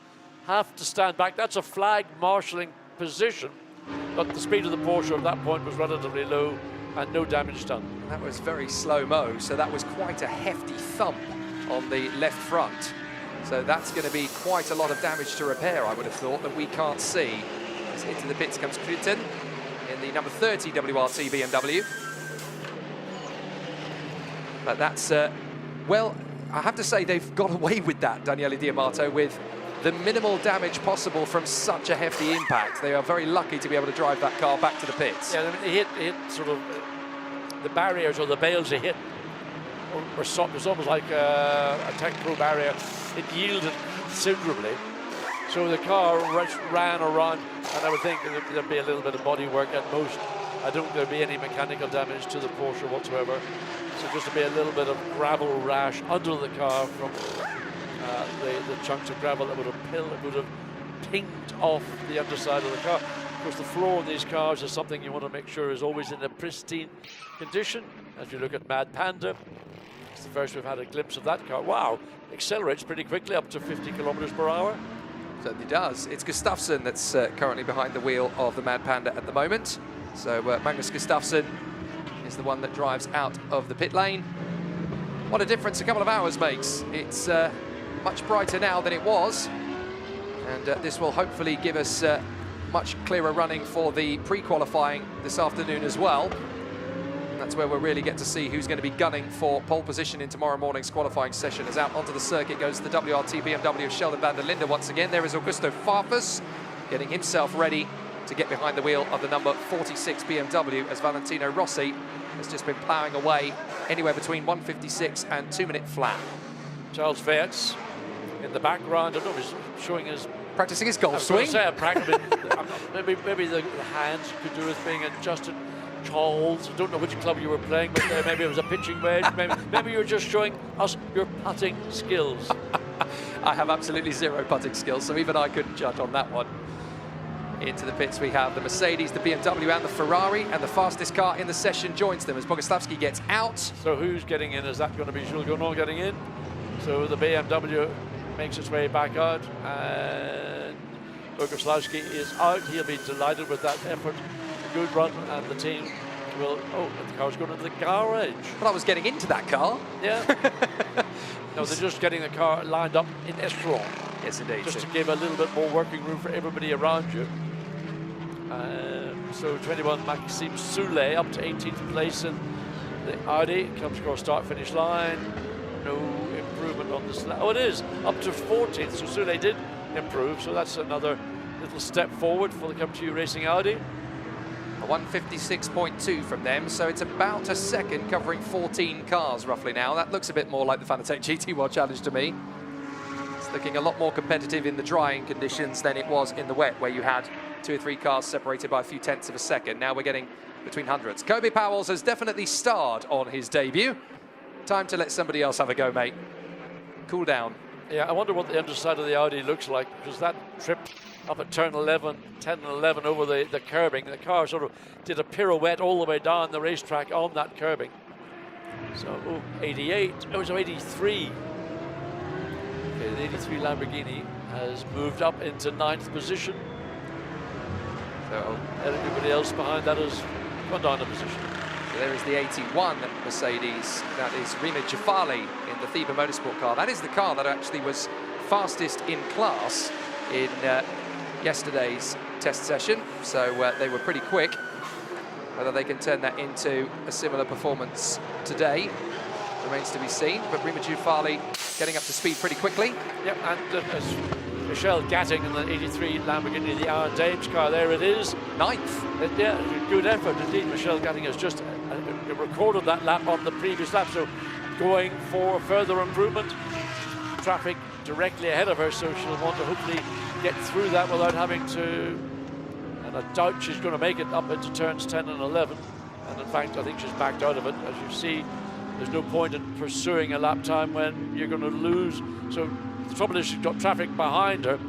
have to stand back. That's a flag marshalling position, but the speed of the Porsche at that point was relatively low and no damage done. That was very slow-mo, so that was quite a hefty thump on the left front. So that's going to be quite a lot of damage to repair, I would have thought, that we can't see. As into the pits comes Knudsen in the number 30 WRT BMW. But that's, well, I have to say they've got away with that, Daniele Di Amato, with the minimal damage possible from such a hefty impact. They are very lucky to be able to drive that car back to the pits. Yeah, I mean, he hit sort of the barriers or the bales he hit. It was almost like a Tech Pro barrier. It yielded considerably. So the car ran around, and I would think there'd be a little bit of body work at most. I don't think there'd be any mechanical damage to the Porsche whatsoever. So just to be a little bit of gravel rash under the car from the chunks of gravel that would have pinged off the underside of the car. Of course, the floor in these cars is something you want to make sure is always in a pristine condition. As you look at Mad Panda, it's the first we've had a glimpse of that car. Wow, accelerates pretty quickly, up to 50 kilometers per hour. Certainly does. It's Gustafsson that's currently behind the wheel of the Mad Panda at the moment. So Magnus Gustafsson is the one that drives out of the pit lane. What a difference a couple of hours makes. It's much brighter now than it was. And this will hopefully give us much clearer running for the pre-qualifying this afternoon as well. And that's where we'll really get to see who's going to be gunning for pole position in tomorrow morning's qualifying session. As out onto the circuit goes the WRT BMW of Sheldon van der Linde once again. There is Augusto Farfus getting himself ready to get behind the wheel of the number 46 BMW, as Valentino Rossi has just been ploughing away anywhere between 1:56 and 2-minute flat. Charles Weerts in the background. I don't know if he's showing his... Practicing his golf I was swing. going to say, maybe the hands could do with being adjusted. Charles, I don't know which club you were playing with there. Maybe it was a pitching wedge. Maybe you were just showing us your putting skills. I have absolutely zero putting skills, so even I couldn't judge on that one. Into the pits we have the Mercedes, the BMW and the Ferrari, and the fastest car in the session joins them as Boguslavski gets out. So who's getting in? Is that going to be Jules Gounod getting in? So the BMW makes its way back out, and Boguslavski is out. He'll be delighted with that effort. Good run, and the team will... Oh, the car's going into the garage. But I was getting into that car. Yeah. No, they're just getting the car lined up in SRO. Yes, indeed. Just to give a little bit more working room for everybody around you. So 21 Maxime Soulet up to 18th place in the Audi. Comes across start-finish line. No improvement on this. Oh, it is up to 14th. So Soulet did improve. So that's another little step forward for the Come2 Racing Audi. A 156.2 from them, so it's about a second covering 14 cars roughly now. That looks a bit more like the Fanatec GT World Challenge to me. It's looking a lot more competitive in the drying conditions than it was in the wet, where you had 2 or 3 cars separated by a few tenths of a second. Now we're getting between hundreds. Kobe Powells has definitely starred on his debut. Time to let somebody else have a go, mate. Cool down. Yeah, I wonder what the underside of the Audi looks like, because that trip up at turn 11, 10 and 11 over the curbing, the car sort of did a pirouette all the way down the racetrack on that curbing. So, 88, it was 83. Okay, the 83 Lamborghini has moved up into 9th position. So everybody else behind that has gone down a position. So there is the 81 Mercedes. That is Rima Jafali in the Thieber Motorsport car. That is the car that actually was fastest in class in yesterday's test session. So they were pretty quick. Whether they can turn that into a similar performance today remains to be seen. But Rima Jafali getting up to speed pretty quickly. Yep, and as Michelle Gatting in the 83 Lamborghini, the Aaron Dames car, there it is. 9th. Yeah, good effort indeed. Michelle Gatting has just recorded that lap on the previous lap, so going for further improvement. Traffic directly ahead of her, so she'll want to hopefully get through that without having to, and I doubt she's going to make it up into turns 10 and 11. And in fact, I think she's backed out of it. As you see, there's no point in pursuing a lap time when you're going to lose. So the trouble is she's got traffic behind her.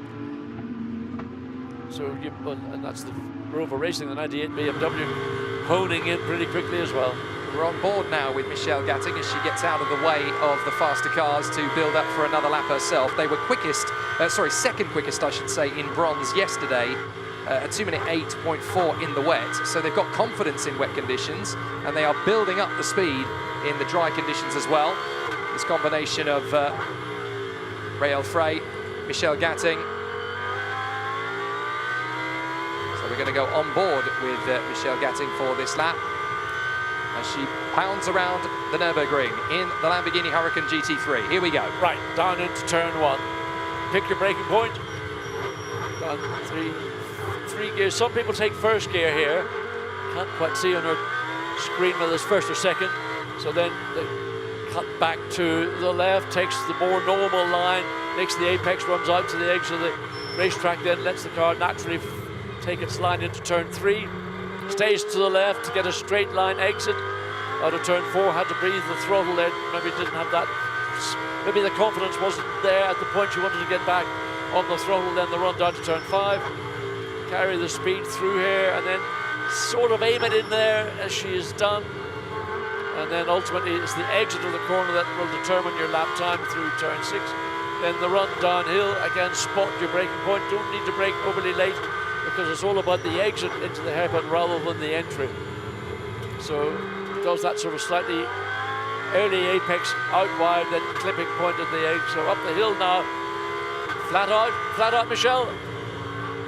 So and that's the Rover Racing, the 98 BMW, honing in pretty quickly as well. We're on board now with Michelle Gatting as she gets out of the way of the faster cars to build up for another lap herself. They were second quickest, I should say, in bronze yesterday at 2:08.4 in the wet. So they've got confidence in wet conditions and they are building up the speed in the dry conditions as well. This combination of Rael Frey, Michelle Gatting. So we're going to go on board with Michelle Gatting for this lap as she pounds around the Nürburgring in the Lamborghini Huracan GT3. Here we go. Right, down into turn 1. Pick your braking point. Down three gears. Some people take first gear here. Can't quite see on her screen whether it's first or second. So then they cut back to the left, takes the more normal line, makes the apex, runs out to the edge of the racetrack, then lets the car naturally take its line into turn 3. Stays to the left to get a straight line exit. Out of turn 4, had to breathe the throttle there. Maybe didn't have that. Maybe the confidence wasn't there at the point she wanted to get back on the throttle. Then the run down to turn 5. Carry the speed through here and then sort of aim it in there as she is done. And then ultimately it's the exit of the corner that will determine your lap time through turn 6. Then the run downhill, again spot your braking point. Don't need to brake overly late because it's all about the exit into the hairpin rather than the entry. So does that sort of slightly early apex out wide, then clipping point at the edge. So up the hill now. Flat out, Michelle?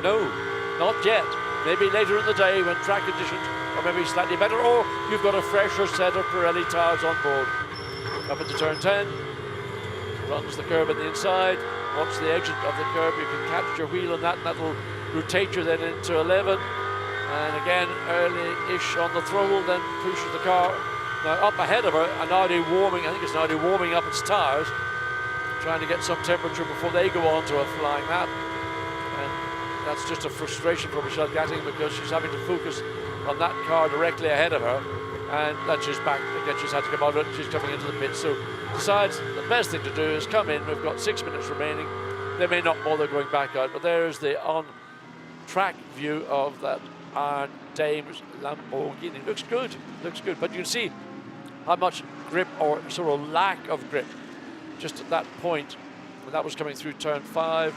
No, not yet. Maybe later in the day when track conditions are maybe slightly better, or you've got a fresher set of Pirelli tires on board. Up into turn 10, runs the curb on the inside. Once the exit of the curb, you can catch your wheel on that, and that'll rotate you then into 11. And again, early-ish on the throttle, then pushes the car. Now up ahead of her, an Audi warming, I think it's an Audi warming up its tires, trying to get some temperature before they go on to a flying lap. And that's just a frustration for Michelle Gatting because she's having to focus on that car directly ahead of her. And then she's back again, she's had to come out of it, she's coming into the pit. So decides the best thing to do is come in, we've got 6 minutes remaining. They may not bother going back out, but there's the on-track view of that Aaron Dames Lamborghini. Looks good, but you can see how much grip or sort of lack of grip just at that point when that was coming through turn 5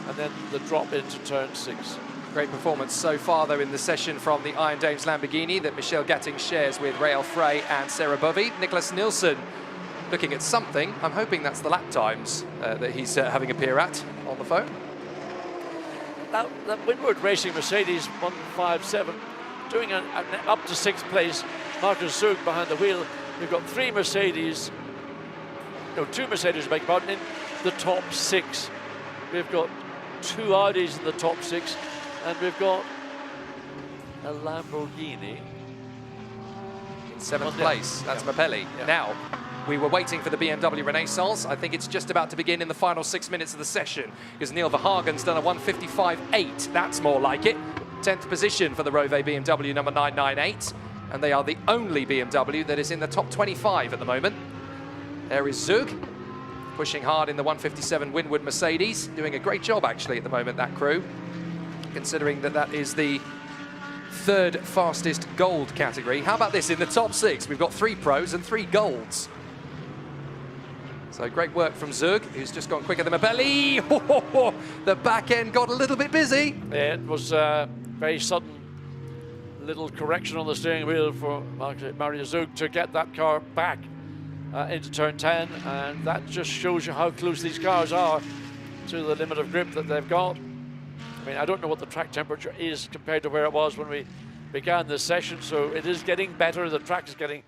and then the drop into turn 6. Great performance so far though in the session from the Aaron Dames Lamborghini that Michelle Gatting shares with Rael Frey and Sarah Bovey. Nicholas Nilsson looking at something. I'm hoping that's the lap times that he's having a peer at on the phone. That Windward Racing Mercedes 157 doing an up to 6th place. Marcus Zug behind the wheel. We've got 2 Mercedes, beg pardon, in the top 6. We've got 2 Audis in the top 6, and we've got a Lamborghini in 7th place. That's Mapelli. Yeah. Now, we were waiting for the BMW Renaissance. I think it's just about to begin in the final 6 minutes of the session because Neil Verhagen's done a 155.8. That's more like it. 10th position for the Rove BMW number 998. And they are the only BMW that is in the top 25 at the moment. There is Zug, pushing hard in the 157 Windward Mercedes, doing a great job actually at the moment, that crew, considering that that is the 3rd fastest gold category. How about this in the top 6? We've got 3 pros and 3 golds. So great work from Zug, who's just gone quicker than Mapelli. The back end got a little bit busy. Yeah, it was very sudden Little correction on the steering wheel for Mario Zug to get that car back into turn 10, and that just shows you how close these cars are to the limit of grip that they've got. I mean, I don't know what the track temperature is compared to where it was when we began this session, so it is getting better. The track is getting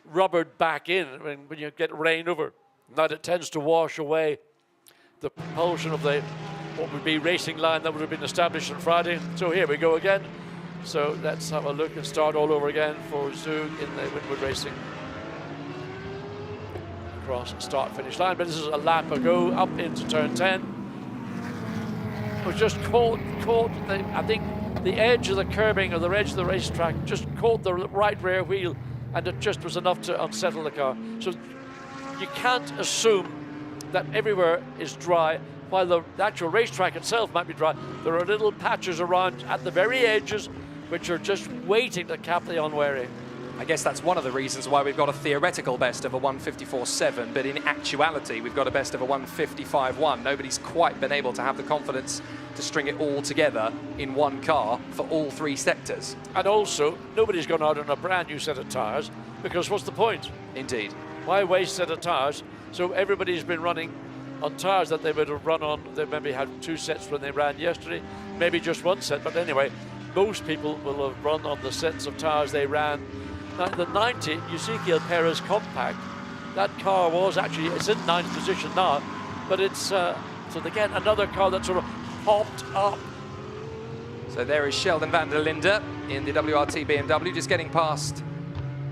rubbered back in when you get rain over. That it tends to wash away the propulsion of the what would be racing line that would have been established on Friday. So here we go again. So let's have a look and start all over again for Zug in the Winwood Racing. Across start-finish line, but this is a lap ago, up into turn 10. Was just caught I think the edge of the curbing or the edge of the racetrack just caught the right rear wheel, and it just was enough to unsettle the car. So you can't assume that everywhere is dry. While the actual racetrack itself might be dry, there are little patches around at the very edges which are just waiting to cap the unwary. I guess that's one of the reasons why we've got a theoretical best of a 154.7, but in actuality, we've got a best of a 155.1. Nobody's quite been able to have the confidence to string it all together in one car for all three sectors. And also, nobody's gone out on a brand new set of tyres, because what's the point? Indeed. Why waste set of tyres? So everybody's been running on tyres that they would have run on. They maybe had 2 sets when they ran yesterday, maybe just 1 set, but anyway, most people will have run on the sets of tyres they ran. Now, the 90 Ezequiel Perez Compact, that car was actually, it's in 9th position now, but it's, so again, another car that sort of popped up. So there is Sheldon van der Linde in the WRT BMW, just getting past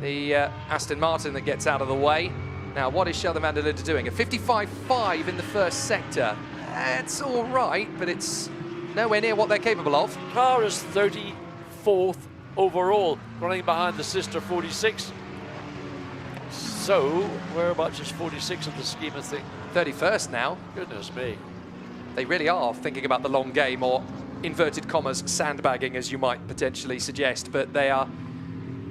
the Aston Martin that gets out of the way. Now, what is Sheldon van der Linde doing? A 55.5 in the first sector. It's all right, but it's nowhere near what they're capable of. Car is 34th overall, running behind the sister 46. So, whereabouts is 46 in the scheme of things? 31st now. Goodness me. They really are thinking about the long game, or inverted commas, sandbagging, as you might potentially suggest, but they are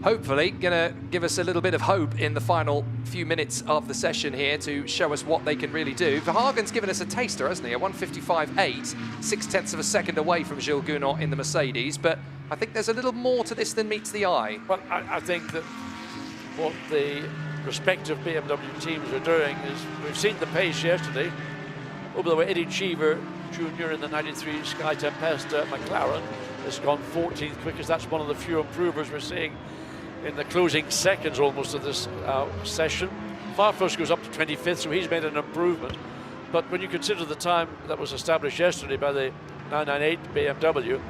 hopefully going to give us a little bit of hope in the final few minutes of the session here to show us what they can really do. Verhagen's given us a taster, hasn't he? A 155.8, 0.6 of a second away from Jules Gounod in the Mercedes, but I think there's a little more to this than meets the eye. Well, I think that what the respective BMW teams are doing is, we've seen the pace yesterday. Oh, by the way, Eddie Cheever Jr. in the 93 Sky Tempesta McLaren has gone 14th quickest. That's one of the few improvers we're seeing in the closing seconds almost of this session. Farfus goes up to 25th, so he's made an improvement. But when you consider the time that was established yesterday by the 998 BMW,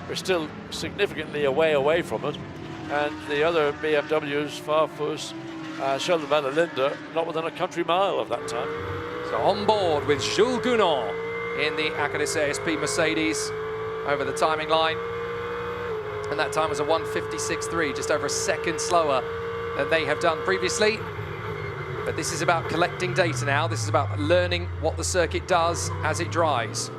we're still significantly away from it. And the other BMWs, Farfus, Sheldon van der Linde, not within a country mile of that time. So on board with Jules Gounod in the Acadis ASP Mercedes over the timing line. And that time was a 156.3, just over a second slower than they have done previously. But this is about collecting data now. This is about learning what the circuit does as it dries.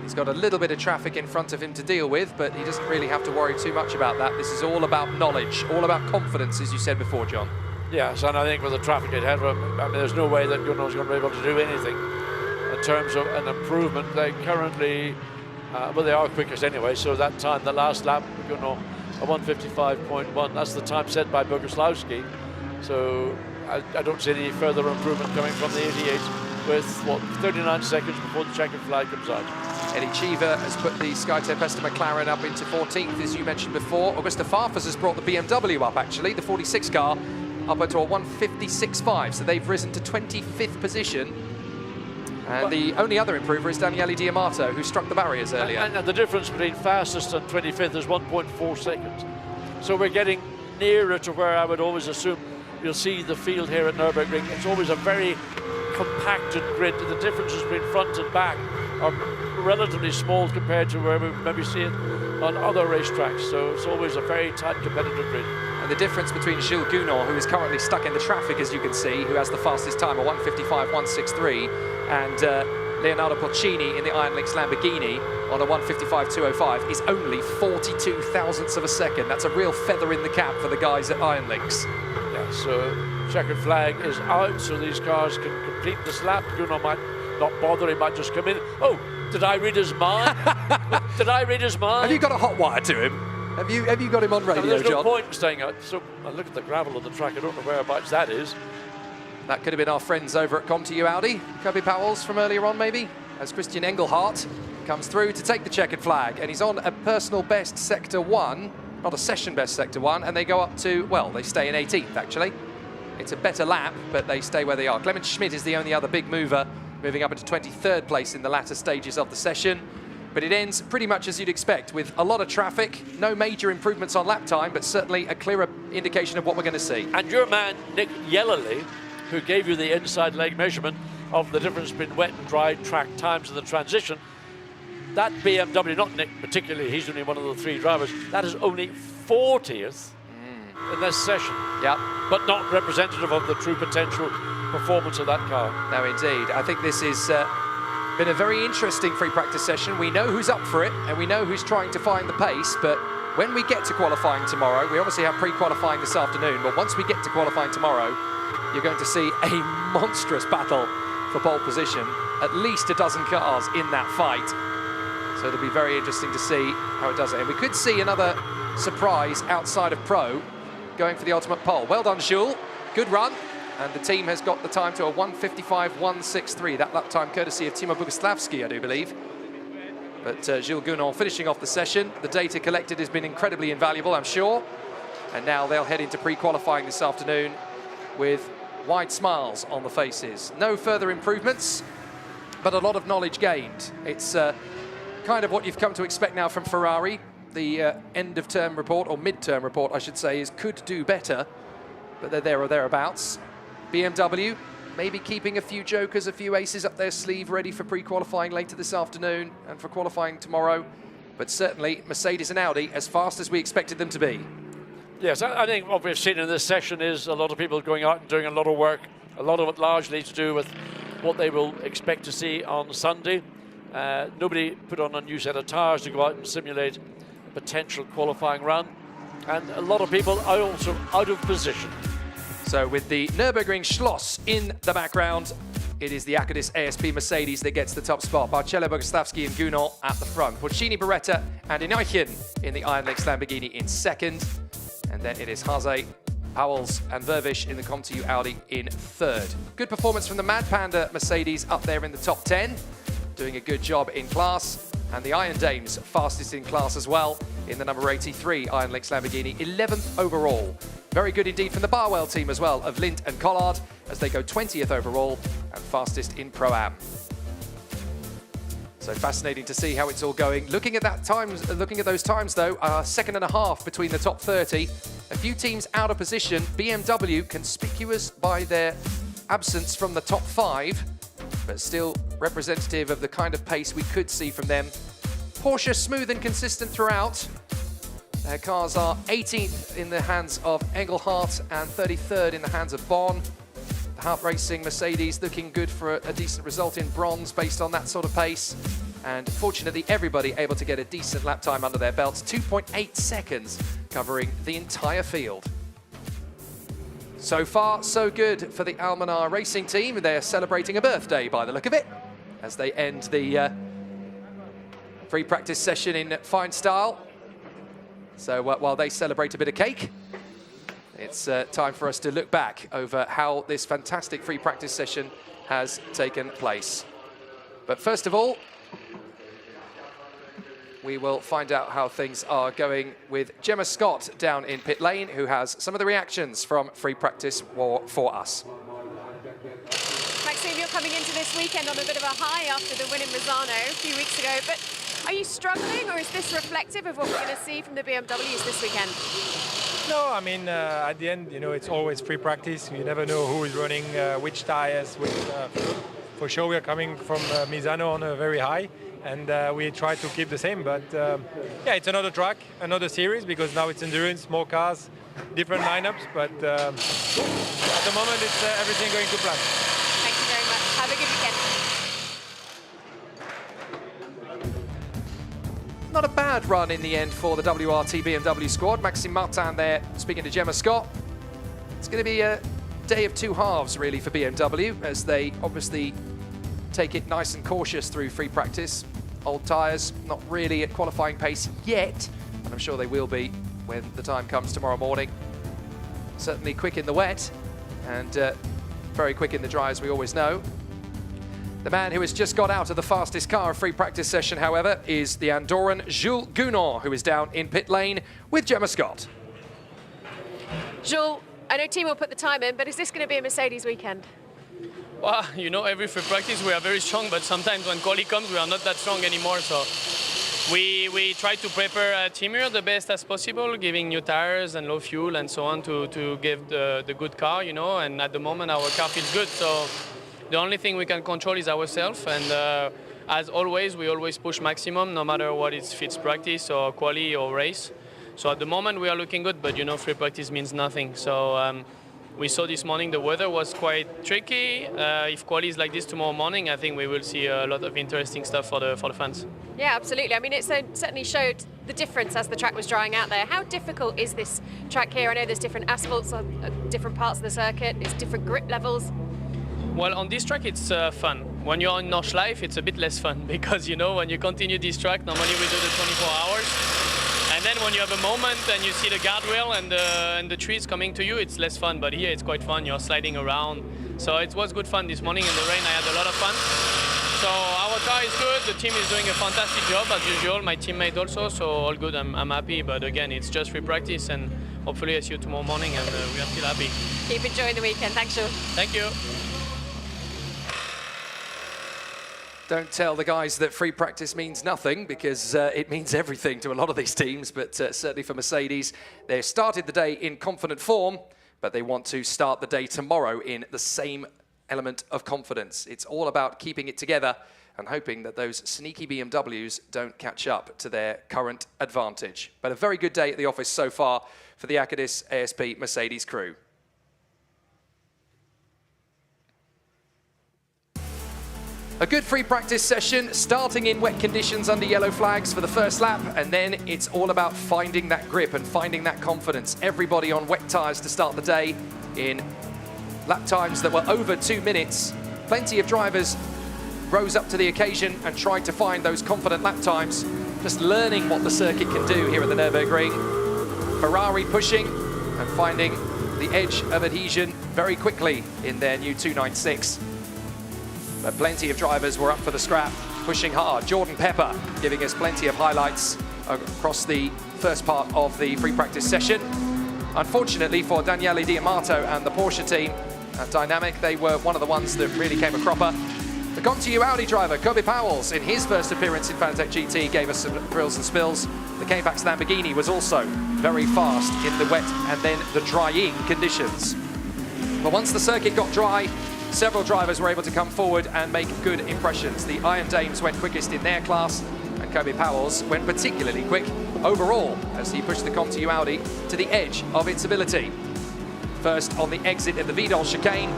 He's got a little bit of traffic in front of him to deal with, but he doesn't really have to worry too much about that. This is all about knowledge, all about confidence, as you said before, John. Yes, and I think with the traffic ahead of him, I mean, there's no way that Gounod's going to be able to do anything in terms of an improvement. They currently, well, they are quickest anyway, so that time, the last lap, Gounod, a 155.1, that's the time set by Boguslawski. So I don't see any further improvement coming from the 88 with, what, 39 seconds before the checkered flag comes out. Eddie Cheever has put the Sky Tempesta McLaren up into 14th, as you mentioned before. Augusta Farfus has brought the BMW up, actually, the 46 car, up into a 156.5, so they've risen to 25th position. And the only other improver is Daniele Diamato, who struck the barriers earlier. And the difference between fastest and 25th is 1.4 seconds. So we're getting nearer to where I would always assume you'll see the field here at Nürburgring. It's always a very compacted grid. The differences between front and back are relatively small compared to where we maybe see it on other racetracks. So it's always a very tight competitive grid. And the difference between Jules Gounod, who is currently stuck in the traffic, as you can see, who has the fastest time, a 155.163, and Leonardo Porcini in the Iron Lynx Lamborghini on a 155.205, is only 42 thousandths of a second. That's a real feather in the cap for the guys at Iron Lynx. Yeah, so checkered flag is out, so these cars can complete this lap. Gounod might not bother, he might just come in. Oh, Did I read his mind? Did I read his mind? Have you got a hot wire to him? Have you got him on radio, There's no John? point in staying out. So I look at the gravel on the track. I don't know whereabouts that is. That could have been our friends over at ComTU Audi. Kobe Powell's from earlier on, maybe, as Christian Engelhardt comes through to take the checkered flag. And he's on a personal best Sector 1, not a session best Sector 1, and they go up to, well, they stay in 18th, actually. It's a better lap, but they stay where they are. Clement Schmidt is the only other big mover, moving up into 23rd place in the latter stages of the session. But it ends pretty much as you'd expect, with a lot of traffic, no major improvements on lap time, but certainly a clearer indication of what we're going to see. And your man, Nick Yellerly, who gave you the inside leg measurement of the difference between wet and dry track times in the transition, that BMW, not Nick particularly, he's only one of the 3 drivers, that is only 40th in this session. Yeah. But not representative of the true potential performance of that car. No, indeed. I think this has been a very interesting free practice session. We know who's up for it, and we know who's trying to find the pace, but when we get to qualifying tomorrow, we obviously have pre-qualifying this afternoon, but once we get to qualifying tomorrow, you're going to see a monstrous battle for pole position. At least a dozen cars in that fight. So it'll be very interesting to see how it does it. And we could see another surprise outside of Pro going for the ultimate pole. Well done, Jules. Good run. And the team has got the time to a 1:55.163. That lap time courtesy of Timo Boguslavski, I do believe. But Jules Gounon finishing off the session. The data collected has been incredibly invaluable, I'm sure. And now they'll head into pre-qualifying this afternoon with wide smiles on the faces. No further improvements, but a lot of knowledge gained. It's kind of what you've come to expect now from Ferrari. The end-of-term report, or mid-term report, I should say, is could do better, but they're there or thereabouts. BMW maybe keeping a few jokers, a few aces up their sleeve, ready for pre-qualifying later this afternoon and for qualifying tomorrow. But certainly, Mercedes and Audi as fast as we expected them to be. Yes, I think what we've seen in this session is a lot of people going out and doing a lot of work, a lot of it largely to do with what they will expect to see on Sunday. Nobody put on a new set of tyres to go out and simulate a potential qualifying run. And a lot of people are also out of position. So with the Nürburgring Schloss in the background, it is the Acadis ASP Mercedes that gets the top spot. Barcelo, Boguslavski and Gounon at the front. Porcini, Beretta and Inaykin in the Ironlex Lamborghini in second. And then it is Haase, Powells and Vervish in the ComTU Audi in third. Good performance from the Mad Panda Mercedes up there in the top 10. Doing a good job in class. And the Iron Dames fastest in class as well in the number 83 Ironlex Lamborghini, 11th overall. Very good indeed from the Barwell team as well of Lind and Collard as they go 20th overall and fastest in Pro-Am. So fascinating to see how it's all going. Looking at those times though, a second and a half between the top 30. A few teams out of position. BMW conspicuous by their absence from the top 5, but still representative of the kind of pace we could see from them. Porsche smooth and consistent throughout. Their cars are 18th in the hands of Engelhardt and 33rd in the hands of Bonn. The Haupt Racing Mercedes looking good for a decent result in bronze based on that sort of pace. And fortunately, everybody able to get a decent lap time under their belts. 2.8 seconds covering the entire field. So far, so good for the Almanar Racing team. They're celebrating a birthday by the look of it as they end the free practice session in fine style. So while they celebrate a bit of cake, it's time for us to look back over how this fantastic free practice session has taken place. But first of all, we will find out how things are going with Gemma Scott down in pit lane, who has some of the reactions from free practice for us. Maxime, you're coming into this weekend on a bit of a high after the win in Misano a few weeks ago, but are you struggling, or is this reflective of what we're going to see from the BMWs this weekend? No, I mean, at the end, you know, it's always free practice. You never know who is running which tires. For sure, we are coming from Misano on a very high, and we try to keep the same. But yeah, it's another track, another series, because now it's endurance, more cars, different lineups. But at the moment, it's everything going to plan. Thank you very much. Have a good weekend. Not a bad run in the end for the WRT BMW squad. Maxime Martin there speaking to Gemma Scott. It's going to be a day of two halves really for BMW as they obviously take it nice and cautious through free practice. old tyres, not really at qualifying pace yet, and I'm sure they will be when the time comes tomorrow morning. Certainly quick in the wet and very quick in the dry, as we always know. The man who has just got out of the fastest car of free practice session, however, is the Andorran Jules Gounon, who is down in pit lane with Gemma Scott. Jules, I know team will put the time in, but is this going to be a Mercedes weekend? Well, you know, every free practice we are very strong, but sometimes when quali comes, we are not that strong anymore. So we try to prepare team here the best as possible, giving new tires and low fuel and so on to give the good car, you know. And at the moment, our car feels good. So the only thing we can control is ourselves. And as always, we always push maximum, no matter what it's fits practice or quali or race. So at the moment, we are looking good, but you know, free practice means nothing. So we saw this morning the weather was quite tricky. If quali is like this tomorrow morning, I think we will see a lot of interesting stuff for the fans. Yeah, absolutely. I mean, it certainly showed the difference as the track was drying out there. How difficult is this track here? I know there's different asphalts on different parts of the circuit. There's different grip levels. Well, on this track, it's fun. When you're on Nordschleife, it's a bit less fun because, you know, when you continue this track, normally we do the 24 hours. And then when you have a moment and you see the guardrail and the trees coming to you, it's less fun. But here it's quite fun. You're sliding around. So it was good fun this morning in the rain. I had a lot of fun. So our car is good. The team is doing a fantastic job as usual. My teammate also. So all good. I'm happy. But again, it's just free practice. And hopefully I see you tomorrow morning and we are still happy. Keep enjoying the weekend. Thanks, Jules. Thank you. Don't tell the guys that free practice means nothing, because it means everything to a lot of these teams, but certainly for Mercedes, they started the day in confident form, but they want to start the day tomorrow in the same element of confidence. It's all about keeping it together and hoping that those sneaky BMWs don't catch up to their current advantage. But a very good day at the office so far for the Acadis ASP Mercedes crew. A good free practice session, starting in wet conditions under yellow flags for the first lap, and then it's all about finding that grip and finding that confidence. Everybody on wet tyres to start the day in lap times that were over 2 minutes. Plenty of drivers rose up to the occasion and tried to find those confident lap times, just learning what the circuit can do here at the Nürburgring. Ferrari pushing and finding the edge of adhesion very quickly in their new 296. But plenty of drivers were up for the scrap, pushing hard. Jordan Pepper giving us plenty of highlights across the first part of the free practice session. Unfortunately for Daniele Diamato and the Porsche team at Dynamic, they were one of the ones that really came a cropper. The Conti Audi driver, Kobe Powells, in his first appearance in Fanatec GT, gave us some thrills and spills. The K-Pax Lamborghini was also very fast in the wet and then the drying conditions. But once the circuit got dry, several drivers were able to come forward and make good impressions. The Iron Dames went quickest in their class, and Kobe Powells went particularly quick overall as he pushed the Conti Audi to the edge of its ability. First on the exit of the Vidal chicane,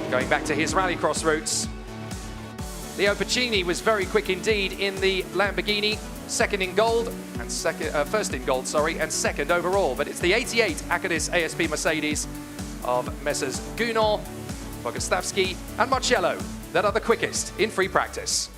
going back to his rallycross roots. Leo Pacini was very quick indeed in the Lamborghini, second in gold, and first in gold, and second overall. But it's the 88 Acadis ASP Mercedes of Messrs. Gounon, Bogustavsky and Marcello that are the quickest in free practice.